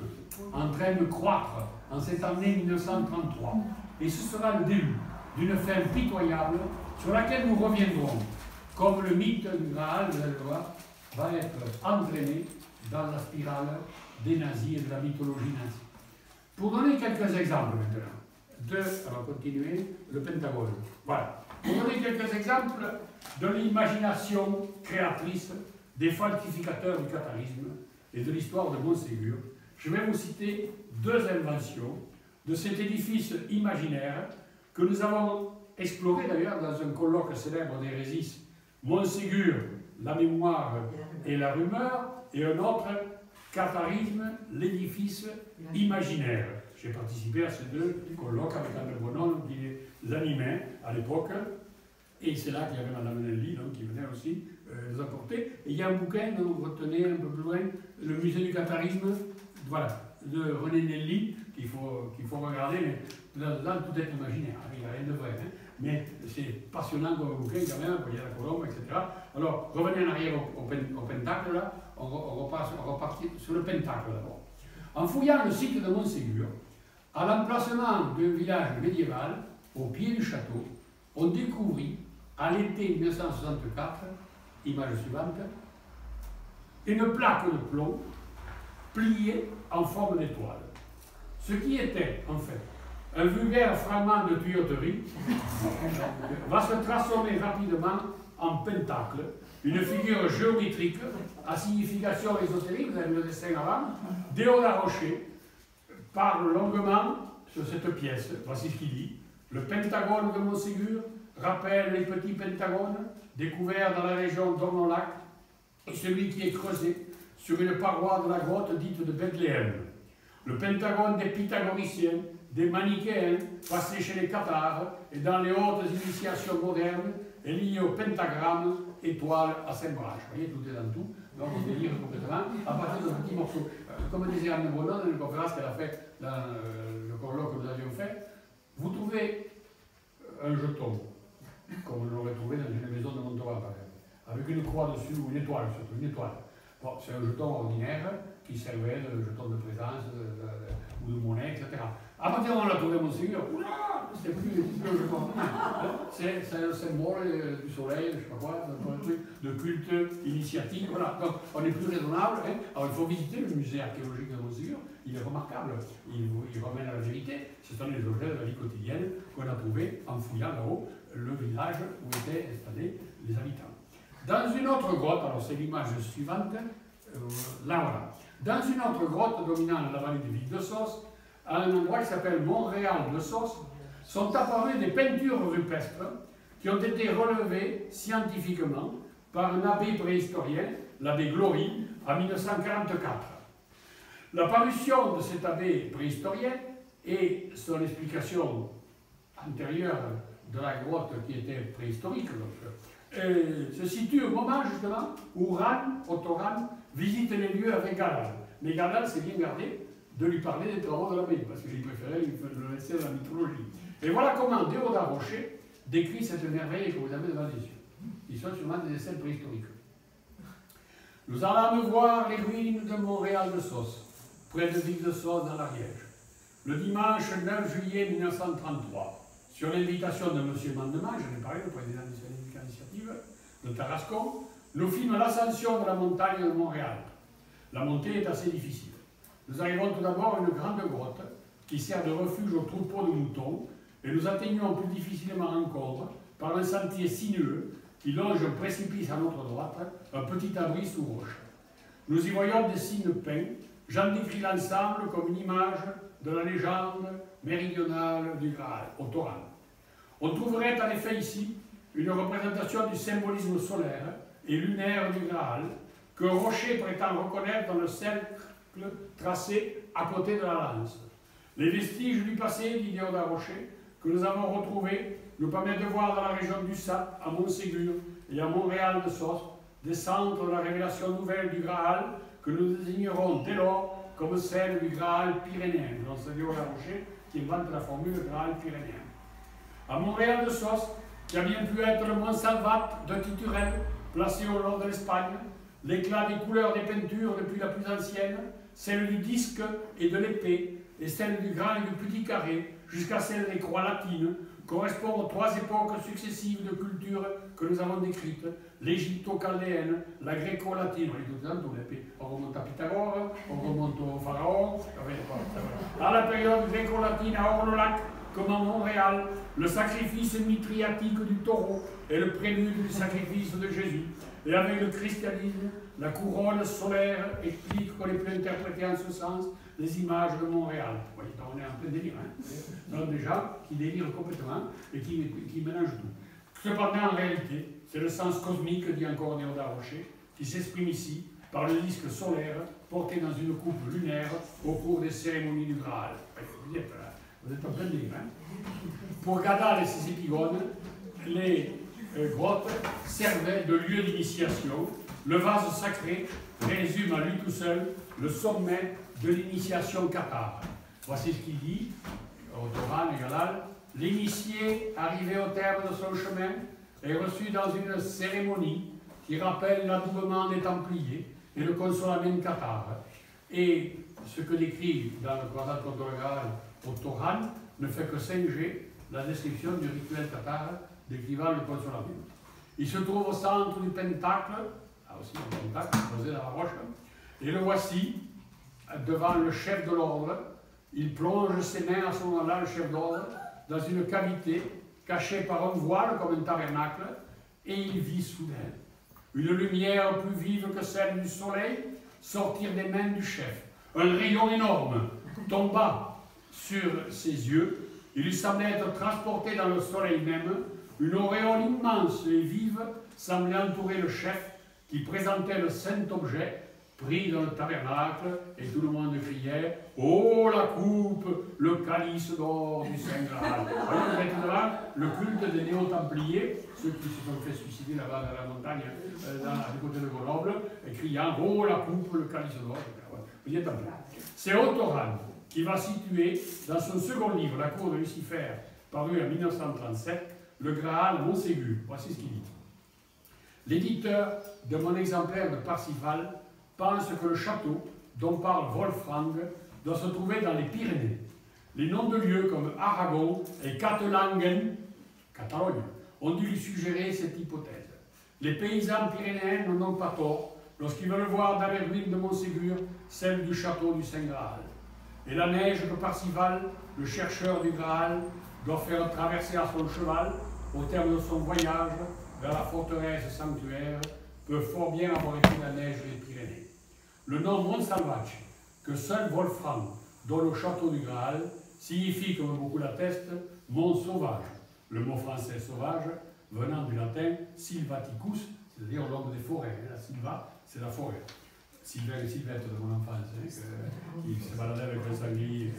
en train de croître en cette année 1933. Et ce sera le début d'une fin pitoyable sur laquelle nous reviendrons, comme le mythe du Graal, vous allez voir, va être entraîné dans la spirale des nazis et de la mythologie nazie. Pour donner quelques exemples maintenant, alors continuez, le Pentagone. Voilà. Pour donner quelques exemples de l'imagination créatrice des falsificateurs du catharisme et de l'histoire de Montségur, je vais vous citer 2 inventions de cet édifice imaginaire que nous avons exploré d'ailleurs dans un colloque célèbre d'Hérésis, Montségur, la mémoire et la rumeur, et un autre, Catharisme, l'édifice imaginaire. J'ai participé à ces 2 colloques avec André Bonon qui les animait à l'époque, et c'est là qu'il y avait Madame Nelly donc, qui venait aussi nous apporter. Et il y a un bouquin dont vous retenez un peu plus loin, le musée du catharisme, voilà, de René Nelly, qu'il faut regarder, mais là tout est imaginaire, il n'y a rien de vrai, hein, mais c'est passionnant comme bouquin quand même, il y a la colombe, etc. Alors, revenez en arrière au Pentacle, là, on repartit sur le Pentacle d'abord. En fouillant le site de Montségur, à l'emplacement d'un village médiéval, au pied du château, on découvrit, à l'été 1964, image suivante, une plaque de plomb pliée en forme d'étoile. Ce qui était, en fait, un vulgaire fragment de tuyauterie va se transformer rapidement en pentacle une figure géométrique à signification ésotérique, vous avez le dessin avant. Déodat Rocher parle longuement sur cette pièce. Voici ce qu'il dit. Le pentagone de Montségur rappelle les petits pentagones découverts dans la région d'Ornolac et celui qui est creusé sur une paroi de la grotte dite de Bethléem. Le pentagone des pythagoriciens, des manichéens, passé chez les cathares et dans les hautes initiations modernes, est lié au pentagramme étoile à 5 branches. Vous voyez, tout est dans tout. Donc on délire complètement à partir de petits morceaux. Comme disait Anne Bonon dans une conférence qu'elle a faite dans le colloque que nous avions fait, vous trouvez un jeton, comme on l'aurait trouvé dans une maison de Montauban, par exemple, avec une croix dessus, ou une étoile surtout, une étoile. Bon, c'est un jeton ordinaire qui servait de jeton de présence ou de monnaie, etc. À partir du moment où on l'a trouvé à Montségur, c'est plus un jeton. C'est un symbole du soleil, je ne sais pas quoi, un truc de culte initiatique. Voilà. Donc on est plus raisonnable. Hein. Alors il faut visiter le musée archéologique de Montségur, il est remarquable. Il ramène à la vérité. Ce sont les objets de la vie quotidienne qu'on a trouvés en fouillant là-haut le village où étaient installés les habitants. Dans une autre grotte, alors c'est l'image suivante, là voilà. Dans une autre grotte dominant la vallée du Vic de Sos, à un endroit qui s'appelle Montréal de Sos, sont apparues des peintures rupestres qui ont été relevées scientifiquement par un abbé préhistorien, l'abbé Glory, en 1944. La parution de cet abbé préhistorien et son explication antérieure de la grotte qui était préhistorique, se situe au moment justement où Otto Rahn visite les lieux avec Galal. Mais Galal s'est bien gardé de lui parler des travaux de l'abbé, parce qu'il préférait le laisser dans la mythologie. Et voilà comment Déodat Rocher décrit cette merveille que vous avez devant les yeux. Ils sont sûrement des essais préhistoriques. Nous allâmes voir les ruines de Montréal de Sos, près de Vic de Sos dans l'Ariège, le dimanche 9 juillet 1933. Sur l'invitation de M. Mandement, j'en ai parlé, le président de l'initiative de Tarascon, nous fîmes l'ascension de la montagne de Montréal. La montée est assez difficile. Nous arrivons tout d'abord à une grande grotte qui sert de refuge aux troupeaux de moutons et nous atteignons plus difficilement encore par un sentier sinueux qui longe un précipice à notre droite, un petit abri sous roche. Nous y voyons des signes peints. J'en décris l'ensemble comme une image de la légende méridionale du Graal, Otto Rahn. On trouverait en effet ici une représentation du symbolisme solaire et lunaire du Graal que Rocher prétend reconnaître dans le cercle tracé à côté de la lance. Les vestiges du passé, dit Déodat Rocher, que nous avons retrouvés, nous permettent de voir dans la région du Sat, à Montségur et à Montréal de Sos, des centres de la révélation nouvelle du Graal que nous désignerons dès lors comme celle du Graal pyrénéen. Donc c'est Déodat Rocher qui invente la formule Graal pyrénéen. À Montréal de Sos, qui a bien pu être le Mont Salvat de Titurel, placé au nord de l'Espagne, l'éclat des couleurs des peintures depuis la plus ancienne, celle du disque et de l'épée, et celle du grand et du petit carré, jusqu'à celle des croix latines, correspond aux 3 époques successives de culture que nous avons décrites, l'égypto-chaldéenne, la gréco-latine, on remonte à Pythagore, on remonte au pharaon, à la période gréco-latine à Ornolac, comme à Montréal, le sacrifice mitriatique du taureau est le prélude du sacrifice de Jésus. Et avec le christianisme, la couronne solaire explique qu'on ait pu interpréter en ce sens les images de Montréal. Vous voyez, on est en plein délire. Ce sont des gens qui délirent complètement et qui mélangent tout. Cependant, en réalité, c'est le sens cosmique, dit encore Déodat Rocher, qui s'exprime ici par le disque solaire porté dans une coupe lunaire au cours des cérémonies du Graal. Vous êtes en plein délire. Pour Gadal et ses épigones, les grottes servaient de lieu d'initiation. Le vase sacré résume à lui tout seul le sommet de l'initiation cathare. Voici ce qu'il dit, Otto Rahn et Gadal. L'initié, arrivé au terme de son chemin, est reçu dans une cérémonie qui rappelle l'adoubement des Templiers et le consolamento cathare. Et ce que décrit dans le Croisade contre le Graal Otto Rahn ne fait que singer la description du rituel cathare décrivant le consolamento. Il se trouve au centre du pentacle, là aussi un pentacle posé dans la roche, et le voici devant le chef de l'ordre. Il plonge ses mains à ce moment-là, le chef d'ordre, dans une cavité cachée par un voile comme un tabernacle, et il vit soudain une lumière plus vive que celle du soleil sortir des mains du chef. Un rayon énorme tomba sur ses yeux. Il lui semblait être transporté dans le soleil même. Une auréole immense et vive semblait entourer le chef qui présentait le saint objet pris dans le tabernacle, et tout le monde criait « Oh, la coupe, le calice d'or du Saint Graal !» Vous voyez, vous êtes devant le culte des néo-templiers, ceux qui se sont fait suicider là-bas dans la montagne, du côté de Grenoble, et criant « Oh, la coupe, le calice d'or !» Vous êtes templiers. C'est Ottoran qui va situer dans son second livre, La cour de Lucifer, paru en 1937, le Graal Montségur. Voici ce qu'il dit. L'éditeur de mon exemplaire de Parsifal pense que le château dont parle Wolfgang doit se trouver dans les Pyrénées. Les noms de lieux comme Aragon et Cattelangen, Catalogne, ont dû lui suggérer cette hypothèse. Les paysans pyrénéens n'ont donc pas tort lorsqu'ils veulent voir dans les ruines de Montségur celle du château du Saint Graal. Et la neige que Parsifal, le chercheur du Graal, doit faire traverser à son cheval au terme de son voyage vers la forteresse sanctuaire peut fort bien avoir été la neige des Pyrénées. Le nom Montsalvache, que seul Wolfram donne au château du Graal, signifie, comme beaucoup l'attestent, mont sauvage. Le mot français sauvage venant du latin silvaticus, c'est-à-dire au long des forêts. La silva, c'est la forêt. Sylvain et Sylvette de mon enfance, qui se baladait avec un sanglier.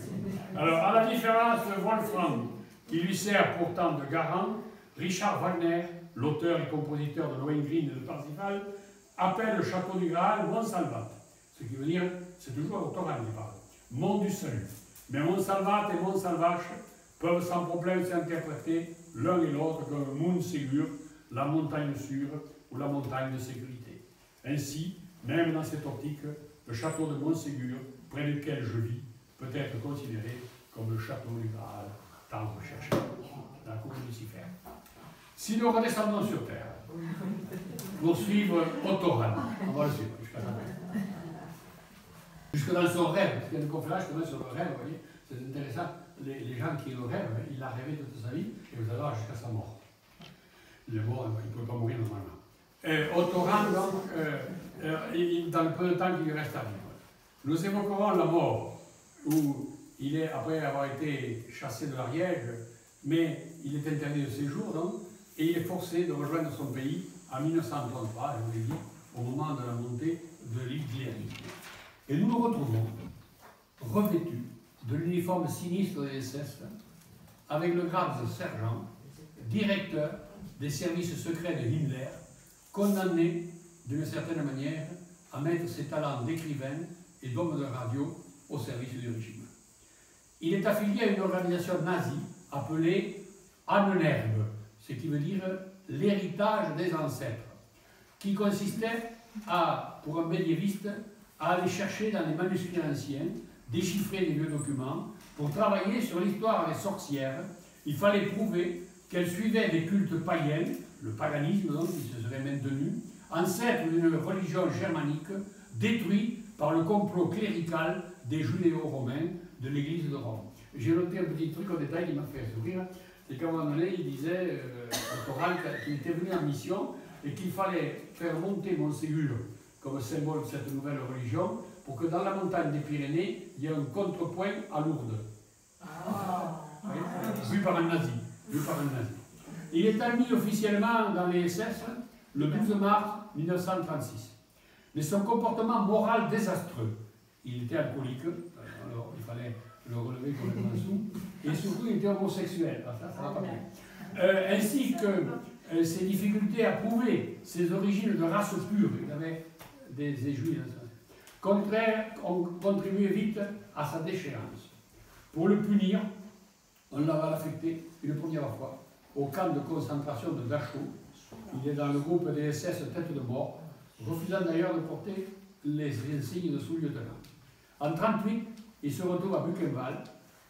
Alors, à la différence de Wolfram, qui lui sert pourtant de garant, Richard Wagner, l'auteur et compositeur de Lohengrin et de Parsifal, appelle le château du Graal Montsalvat. Ce qui veut dire, c'est toujours Ottoran qui parle, mont du salut. Mais Montsalvat et Montsalvache peuvent sans problème s'interpréter l'un et l'autre comme Montségur, la montagne sûre ou la montagne de sécurité. Ainsi, même dans cette optique, le château de Montségur, près duquel je vis, peut être considéré comme le château du Graal, tant recherché dans la cour de Lucifer. Si nous redescendons sur Terre, pour suivre Ottoran, on va le suivre jusqu'à la fin. Jusque dans son rêve, parce qu'il y a une conférence sur le rêve, vous voyez, c'est intéressant. Les gens qui le rêvent, il a rêvé toute sa vie, et vous allez voir jusqu'à sa mort. Il est mort, il ne peut pas mourir normalement. Ottoran, donc, dans le peu de temps qu'il lui reste à vivre. Nous évoquerons la mort, où il est, après avoir été chassé de l'Ariège, mais il est interdit de séjour, donc, et il est forcé de rejoindre son pays en 1933, je vous l'ai dit, au moment de la montée de l'île d'Iéry. Et nous nous retrouvons revêtus de l'uniforme sinistre des SS, avec le grade de sergent, directeur des services secrets de Himmler, condamné d'une certaine manière à mettre ses talents d'écrivain et d'homme de radio au service du régime. Il est affilié à une organisation nazie appelée Ahnenerbe, ce qui veut dire l'héritage des ancêtres, qui consistait à, pour un médiéviste, à aller chercher dans les manuscrits anciens, déchiffrer des vieux documents, pour travailler sur l'histoire des sorcières. Il fallait prouver qu'elles suivaient des cultes païens, le paganisme donc, qui se serait maintenu, ancêtre d'une religion germanique détruite par le complot clérical des judéo-romains de l'église de Rome. J'ai noté un petit truc au détail qui m'a fait sourire, c'est qu'à un moment donné, il disait au Coran qu'il était venu en mission et qu'il fallait faire monter Montségur comme symbole de cette nouvelle religion pour que dans la montagne des Pyrénées, il y ait un contrepoint à Lourdes. Oui, vu par un nazi. Il est admis officiellement dans les SS le 12 mars 1936. Mais son comportement moral désastreux, il était alcoolique, alors il fallait le relever complètement sous, et surtout il était homosexuel, ça va pas bien. Ainsi que ses difficultés à prouver ses origines de race pure, il avait des juifs, ont contribué vite à sa déchéance. Pour le punir, on l'avait affecté une première fois au camp de concentration de Dachau. Il est dans le groupe des SS tête de mort, refusant d'ailleurs de porter les insignes de sous-lieutenant. En 1938, il se retrouve à Buchenwald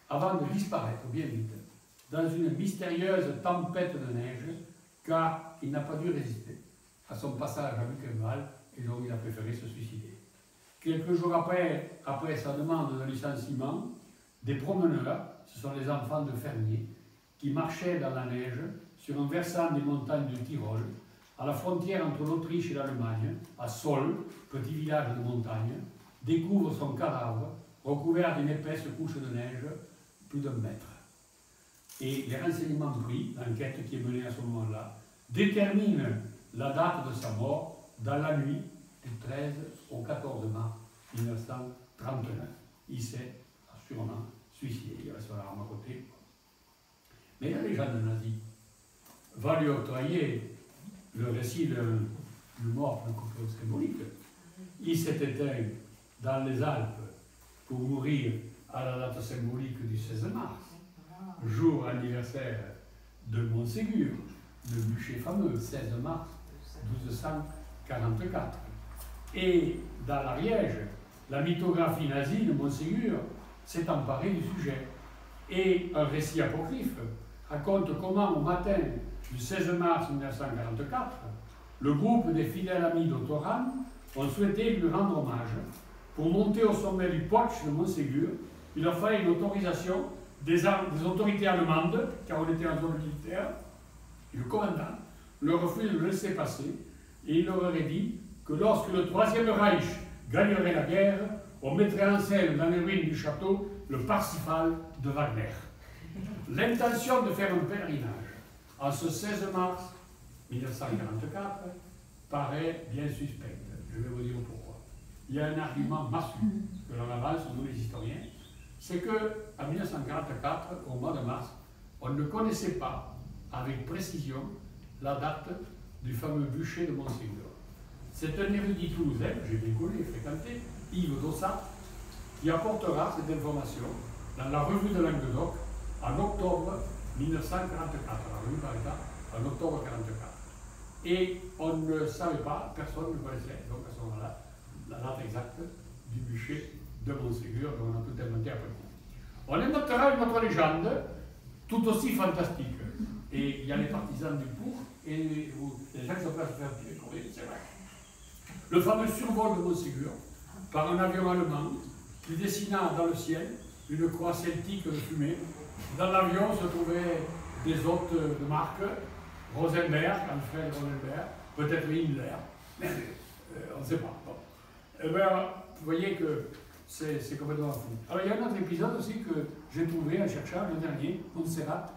avant de disparaître bien vite dans une mystérieuse tempête de neige, car il n'a pas dû résister à son passage à Buchenwald et donc il a préféré se suicider. Quelques jours après sa demande de licenciement, des promeneurs, ce sont les enfants de fermiers, qui marchaient dans la neige sur un versant des montagnes du Tyrol, à la frontière entre l'Autriche et l'Allemagne, à Sol, petit village de montagne, découvre son cadavre recouvert d'une épaisse couche de neige, plus d'1 mètre. Et les renseignements pris, l'enquête qui est menée à ce moment-là, déterminent la date de sa mort dans la nuit du 13 au 14 mars 1939. Il s'est sûrement suicidé, il reste l'arme à côté. Mais la légende nazie va lui octroyer le récit du mort plus symbolique. Il s'est éteint dans les Alpes pour mourir à la date symbolique du 16 mars, jour anniversaire de Montségur, le bûcher fameux, 16 mars 1244. Et dans l'Ariège, la mythographie nazie de Montségur s'est emparée du sujet. Et un récit apocryphe raconte comment, au matin du 16 mars 1944, le groupe des fidèles amis d'Otto Rahn ont souhaité lui rendre hommage. Pour monter au sommet du Potsch de Montségur, il leur fallait une autorisation des autorités allemandes, car on était en zone militaire, et le commandant leur refuse de le laisser passer, et il leur aurait dit que lorsque le Troisième Reich gagnerait la guerre, on mettrait en scène dans les ruines du château le Parsifal de Wagner. L'intention de faire un pèlerinage en ce 16 mars 1944 paraît bien suspecte. Je vais vous dire pourquoi. Il y a un argument massue que l'on avance, nous les historiens, c'est qu'en 1944, au mois de mars, on ne connaissait pas avec précision la date du fameux bûcher de Montségur. C'est un érudit toulousain, que j'ai bien connu et fréquenté, Yves Dossat, qui apportera cette information dans la revue de Languedoc en octobre 1944, la revue par État, en octobre 1944. Et on ne savait pas, personne ne connaissait, donc à ce moment-là, la date exacte du bûcher de Montségur, dont on a tout inventé après coup. On inventera une autre légende, tout aussi fantastique. Et il y a les partisans du pour, et les gens qui sont prêts à se faire tirer, c'est vrai. Le fameux survol de Montségur, par un avion allemand, qui dessina dans le ciel une croix celtique de fumée. Dans l'avion se trouvaient des hôtes de marque, Rosenberg, Alfred Rosenberg, peut-être Himmler, mais on ne sait pas. Bon. Eh bien, vous voyez que c'est complètement fou. Alors, il y a un autre épisode aussi que j'ai trouvé en cherchant le dernier, Montserrat.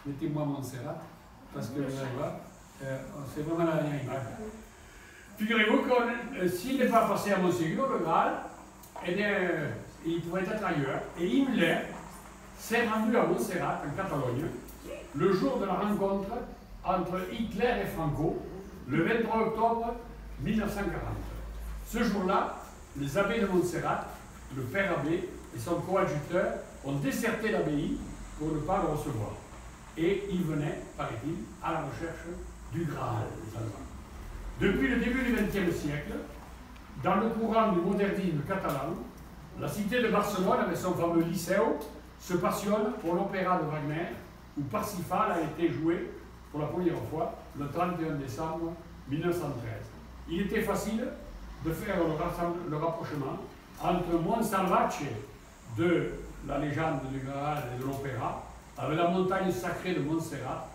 Mettez-moi Montserrat, parce que c'est vraiment la dernière image. Figurez-vous que s'il n'est pas passé à Montségur, le Graal, eh bien, il pouvait être ailleurs. Et Himmler s'est rendu à Montserrat, en Catalogne, le jour de la rencontre entre Hitler et Franco, le 23 octobre 1940. Ce jour-là, les abbés de Montserrat, le père abbé et son coadjuteur, ont déserté l'abbaye pour ne pas le recevoir. Et ils venaient, paraît-il, à la recherche du Graal. Depuis le début du XXe siècle, dans le courant du modernisme catalan, la cité de Barcelone, avec son fameux Liceu, se passionne pour l'opéra de Wagner, où Parsifal a été joué pour la première fois le 31 décembre 1913. Il était facile de faire le rapprochement entre Monsalvatore de la légende du Graal et de l'opéra, avec la montagne sacrée de Montserrat.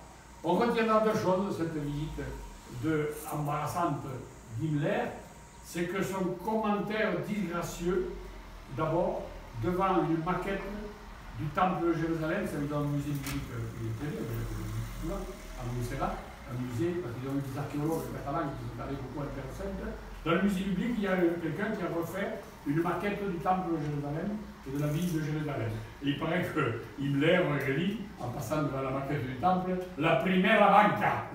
On retiendra deux choses de cette visite embarrassante d'Himmler, c'est que son commentaire disgracieux, d'abord, devant une maquette du temple de Jérusalem, c'est dans le musée biblique à Montserrat, un musée, parce qu'ils ont eu des archéologues catalans qui sont allés beaucoup à la Terre Sainte. Dans le musée biblique, il y a quelqu'un qui a refait une maquette du temple de Jérusalem et de la ville de Jérusalem. Et il paraît que Himmler aurait dit, en passant devant la maquette du temple, la première banca,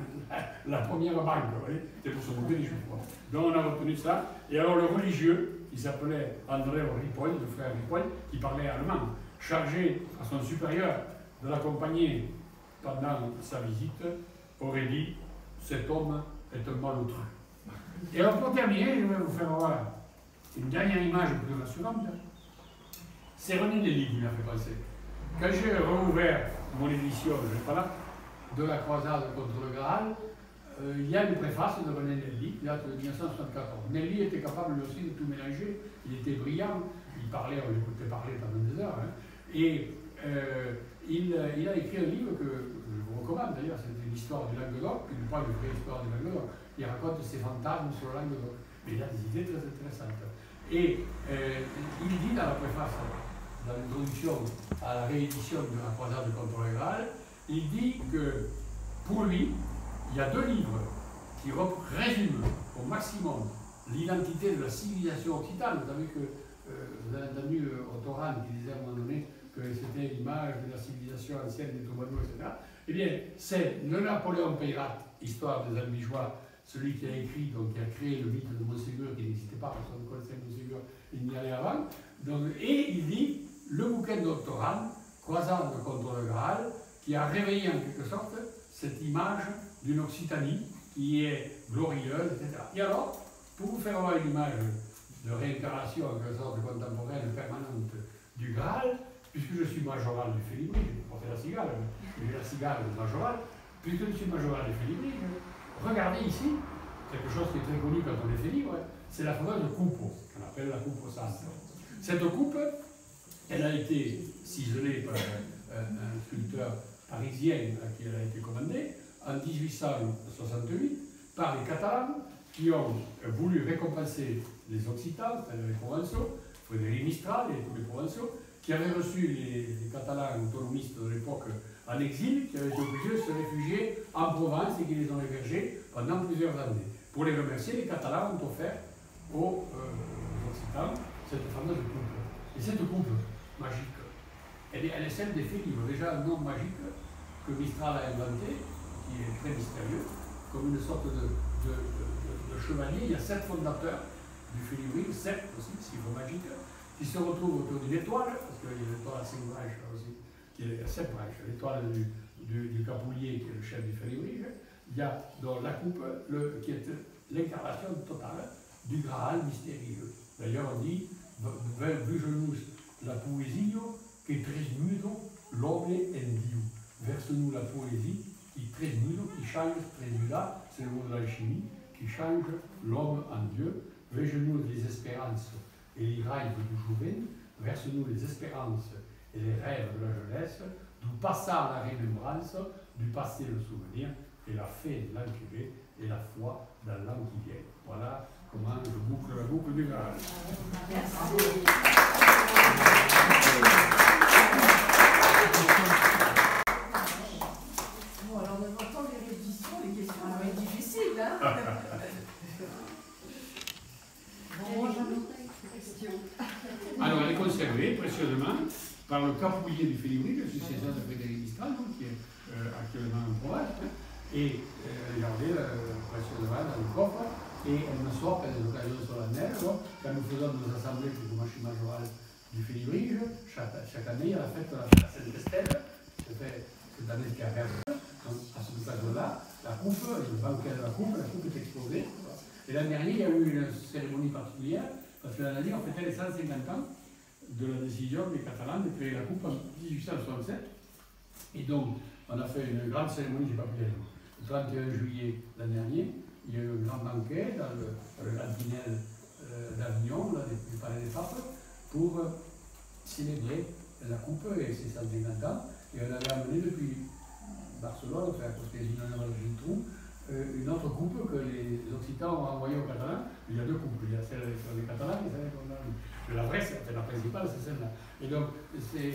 la première banque, vous voyez, c'était pour se moquer des Juifs. Donc on a retenu ça. Et alors le religieux, il s'appelait André Ripoll, le frère Ripoll, qui parlait allemand, chargé à son supérieur de l'accompagner pendant sa visite, aurait dit « cet homme est un malotru ». Et alors pour terminer, je vais vous faire voir une dernière image plus rassurante. C'est René Nelly qui m'a fait penser. Quand j'ai rouvert mon édition, je ne sais pas là, de la croisade contre le Graal, il y a une préface de René Nelly qui date de 1974. Nelly était capable lui aussi de tout mélanger, il était brillant, il parlait, on l'écoutait parler pendant des heures, hein, et il a écrit un livre que je vous recommande d'ailleurs, c'est l'histoire du Languedoc, qui n'est pas une vraie histoire du Languedoc, il raconte ses fantasmes sur le Languedoc. Mais il a des idées très intéressantes. Et il dit dans la préface, dans l'introduction à la réédition de la croisade contre le Graal, il dit que pour lui, il y a 2 livres qui résument au maximum l'identité de la civilisation occitane. Vous savez que vous avez entendu Ottoran qui disait à un moment donné que c'était l'image de la civilisation ancienne des troubadours, etc. Eh bien, c'est le Napoléon Peyrat, Histoire des Albigeois, celui qui a écrit, donc qui a créé le mythe de Montségur, qui n'existait pas, personne ne connaissait Montségur, il n'y allait avant. Donc, et il dit le bouquin d'Ottoran, Croisade contre le Graal, qui a réveillé en quelque sorte cette image d'une Occitanie qui est glorieuse, etc. Et alors, pour vous faire avoir une image de réincarnation en quelque sorte contemporaine permanente du Graal, puisque je suis majoral du Félibri, j'ai porté la cigale, mais j'ai la cigale majorale, puisque je suis majoral du Félibri, regardez ici, quelque chose qui est très connu quand on est Félibre, c'est la fameuse coupe, qu'on appelle la coupe sainte. Cette coupe, elle a été ciselée par un sculpteur parisien à qui elle a été commandée en 1868 par les Catalans qui ont voulu récompenser les Occitans, c'est-à-dire les Provençaux, Frédéric Mistral et tous les Provençaux, qui avaient reçu les Catalans autonomistes de l'époque en exil, qui avaient été obligés de se réfugier en Provence et qui les ont hébergés pendant plusieurs années. Pour les remercier, les Catalans ont offert aux Occitans cette fameuse coupe. Et cette coupe magique, elle est celle des Félibres, déjà un nom magique que Mistral a inventé, qui est très mystérieux, comme une sorte de chevalier. Il y a 7 fondateurs du Félibri, 7 aussi, chiffre magique, qui se retrouvent autour d'une étoile, parce qu'il y a l'étoile à 5 branches aussi, qui est à 7 branches, l'étoile du Capoulier, qui est le chef du Félibri. Il y a dans la coupe, qui est l'incarnation totale du Graal mystérieux. D'ailleurs, on dit, vejunus la poesia che tresmudo l'homme en Dieu. Verse-nous la poésie qui tresmudo, qui change, tresmuda, c'est le mot de l'alchimie, qui change l'homme en Dieu. Vejunus les espérances et les rêves du jouvin, verse-nous les espérances et les rêves de la jeunesse, du passé la remembrance, du passé le souvenir, et la fée de l'incubé et la foi dans l'an qui vient. Voilà comment je boucle la boucle du Graal. Merci. Bon, alors on entend les rééditions, les questions vont être difficiles, hein. Bon, j'avais une question. Alors, elle est conservée précieusement par le Capoulier du Félibri, le successeur de Frédéric Mistral, qui est actuellement en Provence, et gardée précieusement dans le coffre, et elle me sort à des occasions solennelles. Quand nous faisons nos assemblées, puisque moi je suis majoral du Félibri, chaque année, à la fête de la Sainte-Estelle, cette année qui arrive, donc à ce occasion-là, la coupe, le banquet de la coupe est exposée. Et l'année dernière, il y a eu une cérémonie particulière, parce que l'année dernière, on fêtait les 150 ans de la décision des Catalans de créer la coupe en 1867. Et donc, on a fait une grande cérémonie, je n'ai pas pu y aller. Le 31 juillet l'année dernière, il y a eu un grand banquet dans le Grand Pinel d'Avignon, du Palais des Papes, pour célébrer la coupe et ses 150 ans. Et on avait amené depuis Barcelone, enfin, parce qu'il y a une trou, une autre coupe que les Occitans ont envoyée aux Catalans. Il y a 2 coupes, il y a celle avec les Catalans et celle qu'on a. Mais la vraie, c'est la principale, c'est celle-là. Et donc,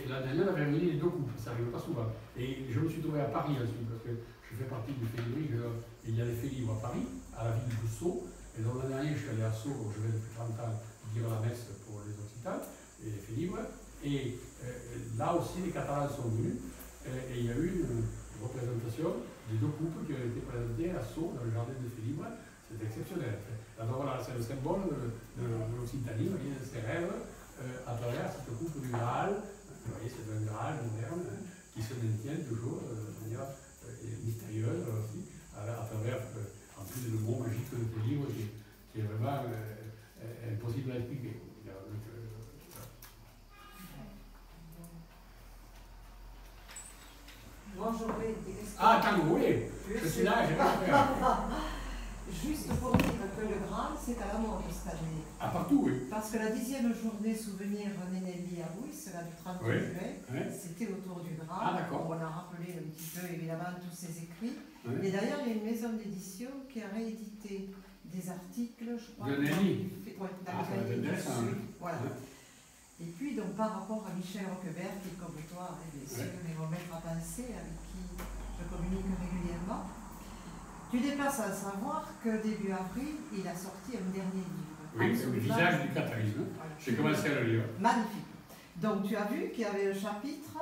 la dernière, on avait amené les 2 coupes, ça n'arrive pas souvent. Et je me suis trouvé à Paris ensuite, parce que je fais partie du Félibri, et il y a les Félibres à Paris, à la ville de Sceaux. Et donc l'an dernier, je suis allé à Sceaux, où je vais depuis 30 ans dire la messe pour les Occitans et les Félibres. Et là aussi, les Catalans sont venus, et il y a eu une représentation des 2 coupes qui ont été présentées à Sceaux, dans le jardin de Félibres. C'est exceptionnel. Alors voilà, c'est le symbole de l'Occitanie, vous voyez, de ses rêves, à travers cette coupe du Graal. Vous voyez, c'est un Graal moderne qui se maintient toujours de manière mystérieuse aussi, à travers, en plus, le mot magique de ce livre qui est vraiment impossible à expliquer. Moi, j'aurais des questions. Ah, attends, oui, je suis là, j'ai pas fait. Juste pour dire que le Graal, c'est à la mode cette année. Ah, partout, oui. Parce que la 10e journée souvenir Nenelli à Bouy, cela du 30 Oui, juillet, oui. c'était autour du Graal. Ah, d'accord. On a rappelé un petit peu évidemment tous ces écrits. Oui. Et d'ailleurs, il y a une maison d'édition qui a réédité des articles, je crois. De Nenelli. Ouais, dans Ah, le ça va être cahier du intéressant, Sud. oui. Voilà. Ouais. Et puis, donc, par rapport à Michel Roquebert, qui, comme toi, bien sûr, Ouais. est mon maître à penser, avec qui je communique régulièrement, tu n'es pas sans savoir que début avril, il a sorti un dernier livre. Oui, c'est le visage du catharisme. Voilà. J'ai commencé à le lire. Magnifique. Donc, tu as vu qu'il y avait un chapitre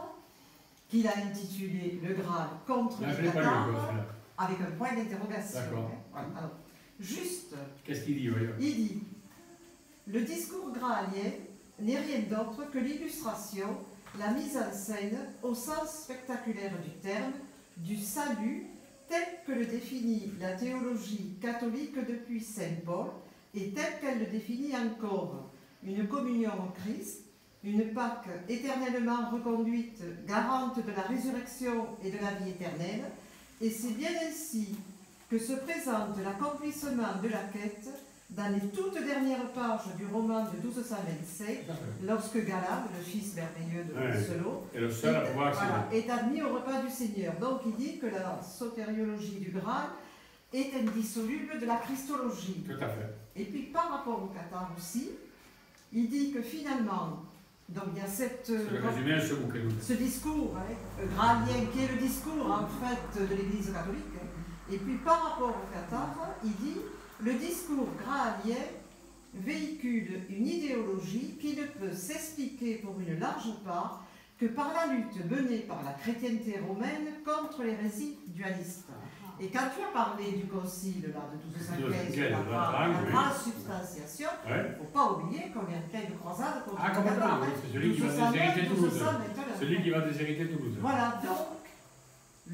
qu'il a intitulé Le Graal contre Là, je le ne l'ai pas lu Qatar, encore, celui-là. avec un point d'interrogation. D'accord. Hein. Voilà. Alors, juste, Qu'est-ce qu'il dit, voyons? il dit le discours graalien n'est rien d'autre que l'illustration, la mise en scène, au sens spectaculaire du terme, du salut tel que le définit la théologie catholique depuis Saint Paul et tel qu'elle le définit encore. Une communion au Christ, une Pâque éternellement reconduite, garante de la résurrection et de la vie éternelle, et c'est bien ainsi que se présente l'accomplissement de la quête dans les toutes dernières pages du roman de 1227, lorsque Galab, le fils merveilleux de Lancelot, Et le seul à pouvoir accéder. est admis au repas du Seigneur. Donc il dit que la sotériologie du Graal est indissoluble de la christologie. Tout à fait. Et puis par rapport au Qatar aussi, il dit que finalement, donc il y a cette, C'est le résumé de ce bouquin. ce discours graalien qui est le discours en fait de l'Église catholique. Et puis par rapport au Qatar, il dit le discours graalien véhicule une idéologie qui ne peut s'expliquer pour une large part que par la lutte menée par la chrétienté romaine contre l'hérésie dualiste. Et quand tu as parlé du concile là, de 1215, de la transubstantiation, il ne faut pas oublier qu'on est en pleine croisade contre Ah, complètement, oui, c'est celui qui va déshériter Toulouse. Celui qui va déshériter Toulouse. Voilà, donc,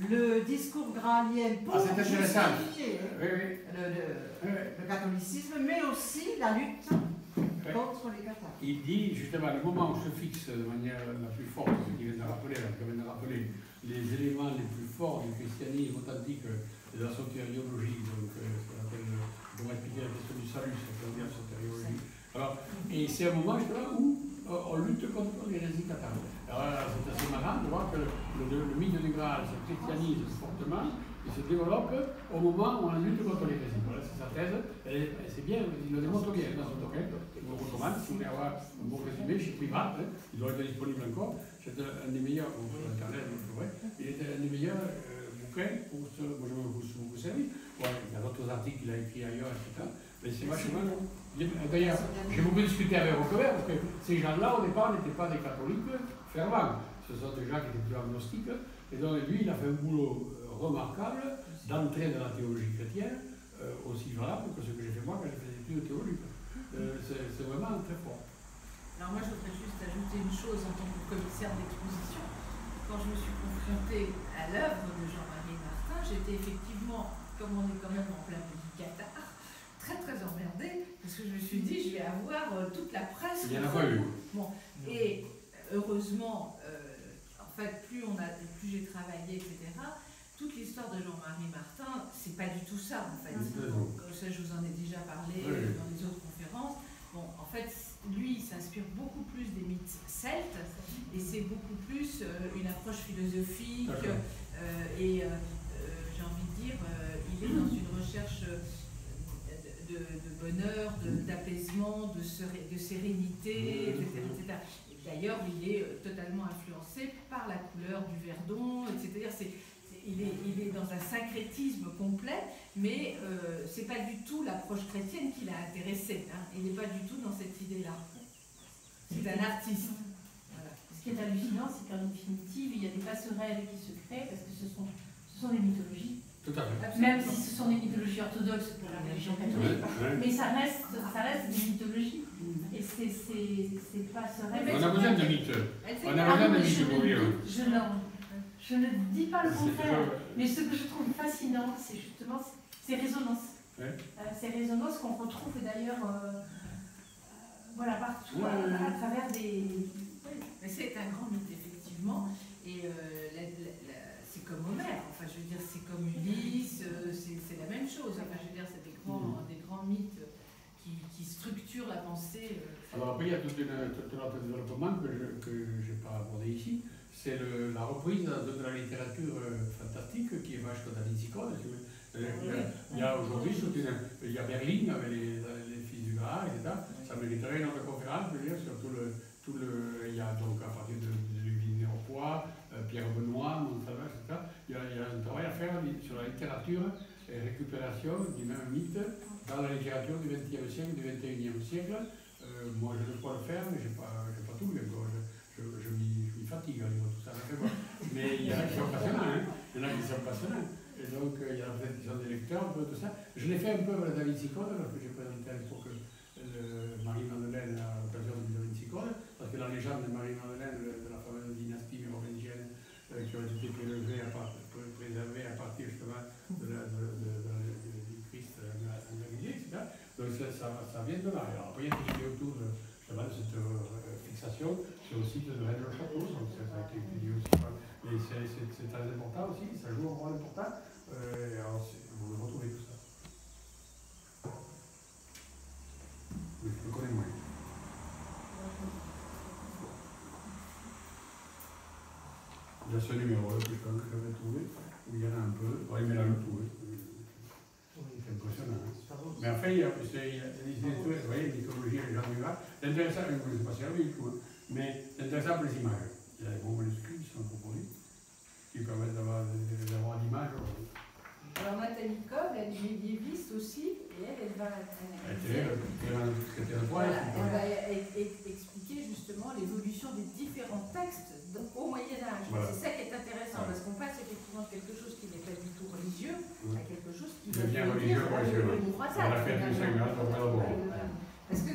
le discours graalien pour justifier le catholicisme, mais aussi la lutte contre les cathars. Il dit justement, le moment où se fixe de manière la plus forte, ce qu'il vient de rappeler, les éléments les plus forts du christianisme authentique de la sotériologie, donc ce qu'on appelle, pour expliquer la question du salut, c'est ce qu'on dit la sotériologie. Alors, et c'est un moment justement où on lutte contre l'hérésie cathare. Alors c'est assez marrant de voir que le mythe du Graal se christianise fortement et se développe au moment où on lutte contre l'hérésie. Voilà, c'est sa thèse, et c'est bien, il le démontre bien dans son domaine. Je vous recommande, si vous voulez avoir un bon résumé, chez Privat, il doit être disponible encore. C'est un des meilleurs, sur Internet, il est un des meilleurs bouquins pour ce, moi je vous servir. Ouais, il y a d'autres articles qu'il a écrits ailleurs, etc. Mais c'est vachement. D'ailleurs, j'ai beaucoup discuté avec Roquebert, parce que ces gens-là, au départ, n'étaient pas des catholiques fervents. Ce sont des gens qui étaient plus agnostiques. Et donc, lui, il a fait un boulot remarquable d'entrer dans la théologie chrétienne, aussi valable que ce que j'ai fait moi quand j'ai fait des études théologiques. C'est vraiment très fort. Alors moi, je voudrais juste ajouter une chose en tant que commissaire d'exposition. Quand je me suis confrontée à l'œuvre de Jean-Marie Martin, j'étais effectivement, comme on est quand même en plein pays Qatar, très emmerdée, parce que je me suis dit, je vais avoir toute la presse. Il y en a pas eu. Bon, et heureusement, en fait, plus j'ai travaillé, etc., toute l'histoire de Jean-Marie Martin, c'est pas du tout ça, en fait. Donc, ça, je vous en ai déjà parlé dans les autres conférences. Bon, en fait, lui, il s'inspire beaucoup plus des mythes celtes, et c'est beaucoup plus une approche philosophique, et j'ai envie de dire, il est dans une recherche de bonheur, d'apaisement, de sérénité, etc. D'ailleurs, il est totalement influencé par la couleur du Verdon, etc. Il est dans un syncrétisme complet, mais c'est pas du tout l'approche chrétienne qui l'a intéressé. Hein. Il n'est pas du tout dans cette idée-là. C'est un artiste. Voilà. Ce qui est hallucinant, c'est qu'en définitive, il y a des passerelles qui se créent parce que ce sont des mythologies. Tout à fait. Même si ce sont des mythologies orthodoxes pour la religion catholique, mais ça reste des mythologies. Et ces passerelles. On a besoin de mythes. On a besoin de mythes pour vivre. Je ne dis pas le contraire, mais ce que je trouve fascinant, c'est justement ces résonances. Ces résonances qu'on retrouve d'ailleurs voilà, partout, à travers des... Mais c'est un grand mythe, effectivement, et c'est comme Homère, enfin je veux dire, c'est comme Ulysse, c'est la même chose, enfin je veux dire, c'est des grands mythes penser. Alors après, il y a tout un autre développement que je n'ai pas abordé ici. C'est la reprise de la littérature fantastique qui est vachement dans les icônes. Il y a aujourd'hui, il y a Berlin avec les Fils du Graal, etc. Ça mériterait une autre conférence, je veux dire, sur il y a donc à partir de Ludivine Néropoix, Pierre Benoît, Montsalvat, etc. Il y a un travail à faire sur la littérature et récupération du même mythe dans la littérature du XXe siècle, du XXIe siècle. Moi, je ne peux pas le faire, mais je n'ai pas tout lu encore. Je m'y fatigue à lire tout ça. Mais il y en a qui sont passionnants, hein. Il y en a qui sont passionnants. Et donc, il y en a peut-être qui sont des lecteurs, un peu de ça. Je l'ai fait un peu avec David Sicode, que j'ai présenté à l'époque Marie-Madeleine à l'occasion de David Sicode, parce que la légende de Marie-Madeleine, de la fameuse dynastie mérovingienne, qui a été préservée à partir justement du Christ analysé, etc. Donc ça vient de là. Alors après, il y a des idées autour de cette fixation, c'est aussi de Rennes le Château, donc ça a été étudié aussi. Mais c'est très important aussi, ça joue un rôle important. Alors vous le retrouvez tout ça. Oui, je le connais moins. Il y a ce numéro-là que j'avais trouvé, où il y en a un peu. Oui, mais là, le tout. C'est impressionnant. Hein. Mais enfin, il y a vous voyez, l'écologie et les gens du Var. L'intéressant, je ne sais pas si c'est du tout, mais l'intéressant pour les images. Il y a des bons manuscrits qui sont proposés, qui permettent d'avoir l'image. Alors Nathalie Cobb, elle est médiéviste aussi, et elle va expliquer justement l'évolution des différents textes au Moyen-Âge. Voilà. C'est ça qui est intéressant, parce qu'on passe effectivement de quelque chose qui n'est pas du tout religieux à quelque chose qui devient religieux, une croisade. Parce que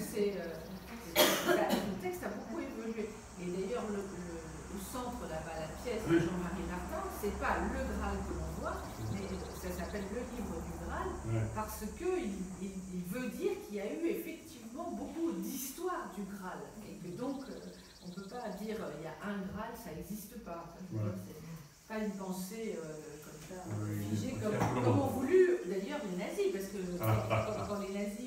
le texte a beaucoup évolué. Et d'ailleurs, le centre là-bas, la pièce de Jean-Marie Martin, c'est pas le Graal que l'on voit, mais ça s'appelle le livre du Graal, parce qu'il veut dire qu'il y a eu effectivement beaucoup d'histoire du Graal. Et que donc, on ne peut pas dire il y a un Graal, ça n'existe pas. C'est pas une pensée comme ça, figée, comme ont voulu d'ailleurs les nazis, parce que quand les nazis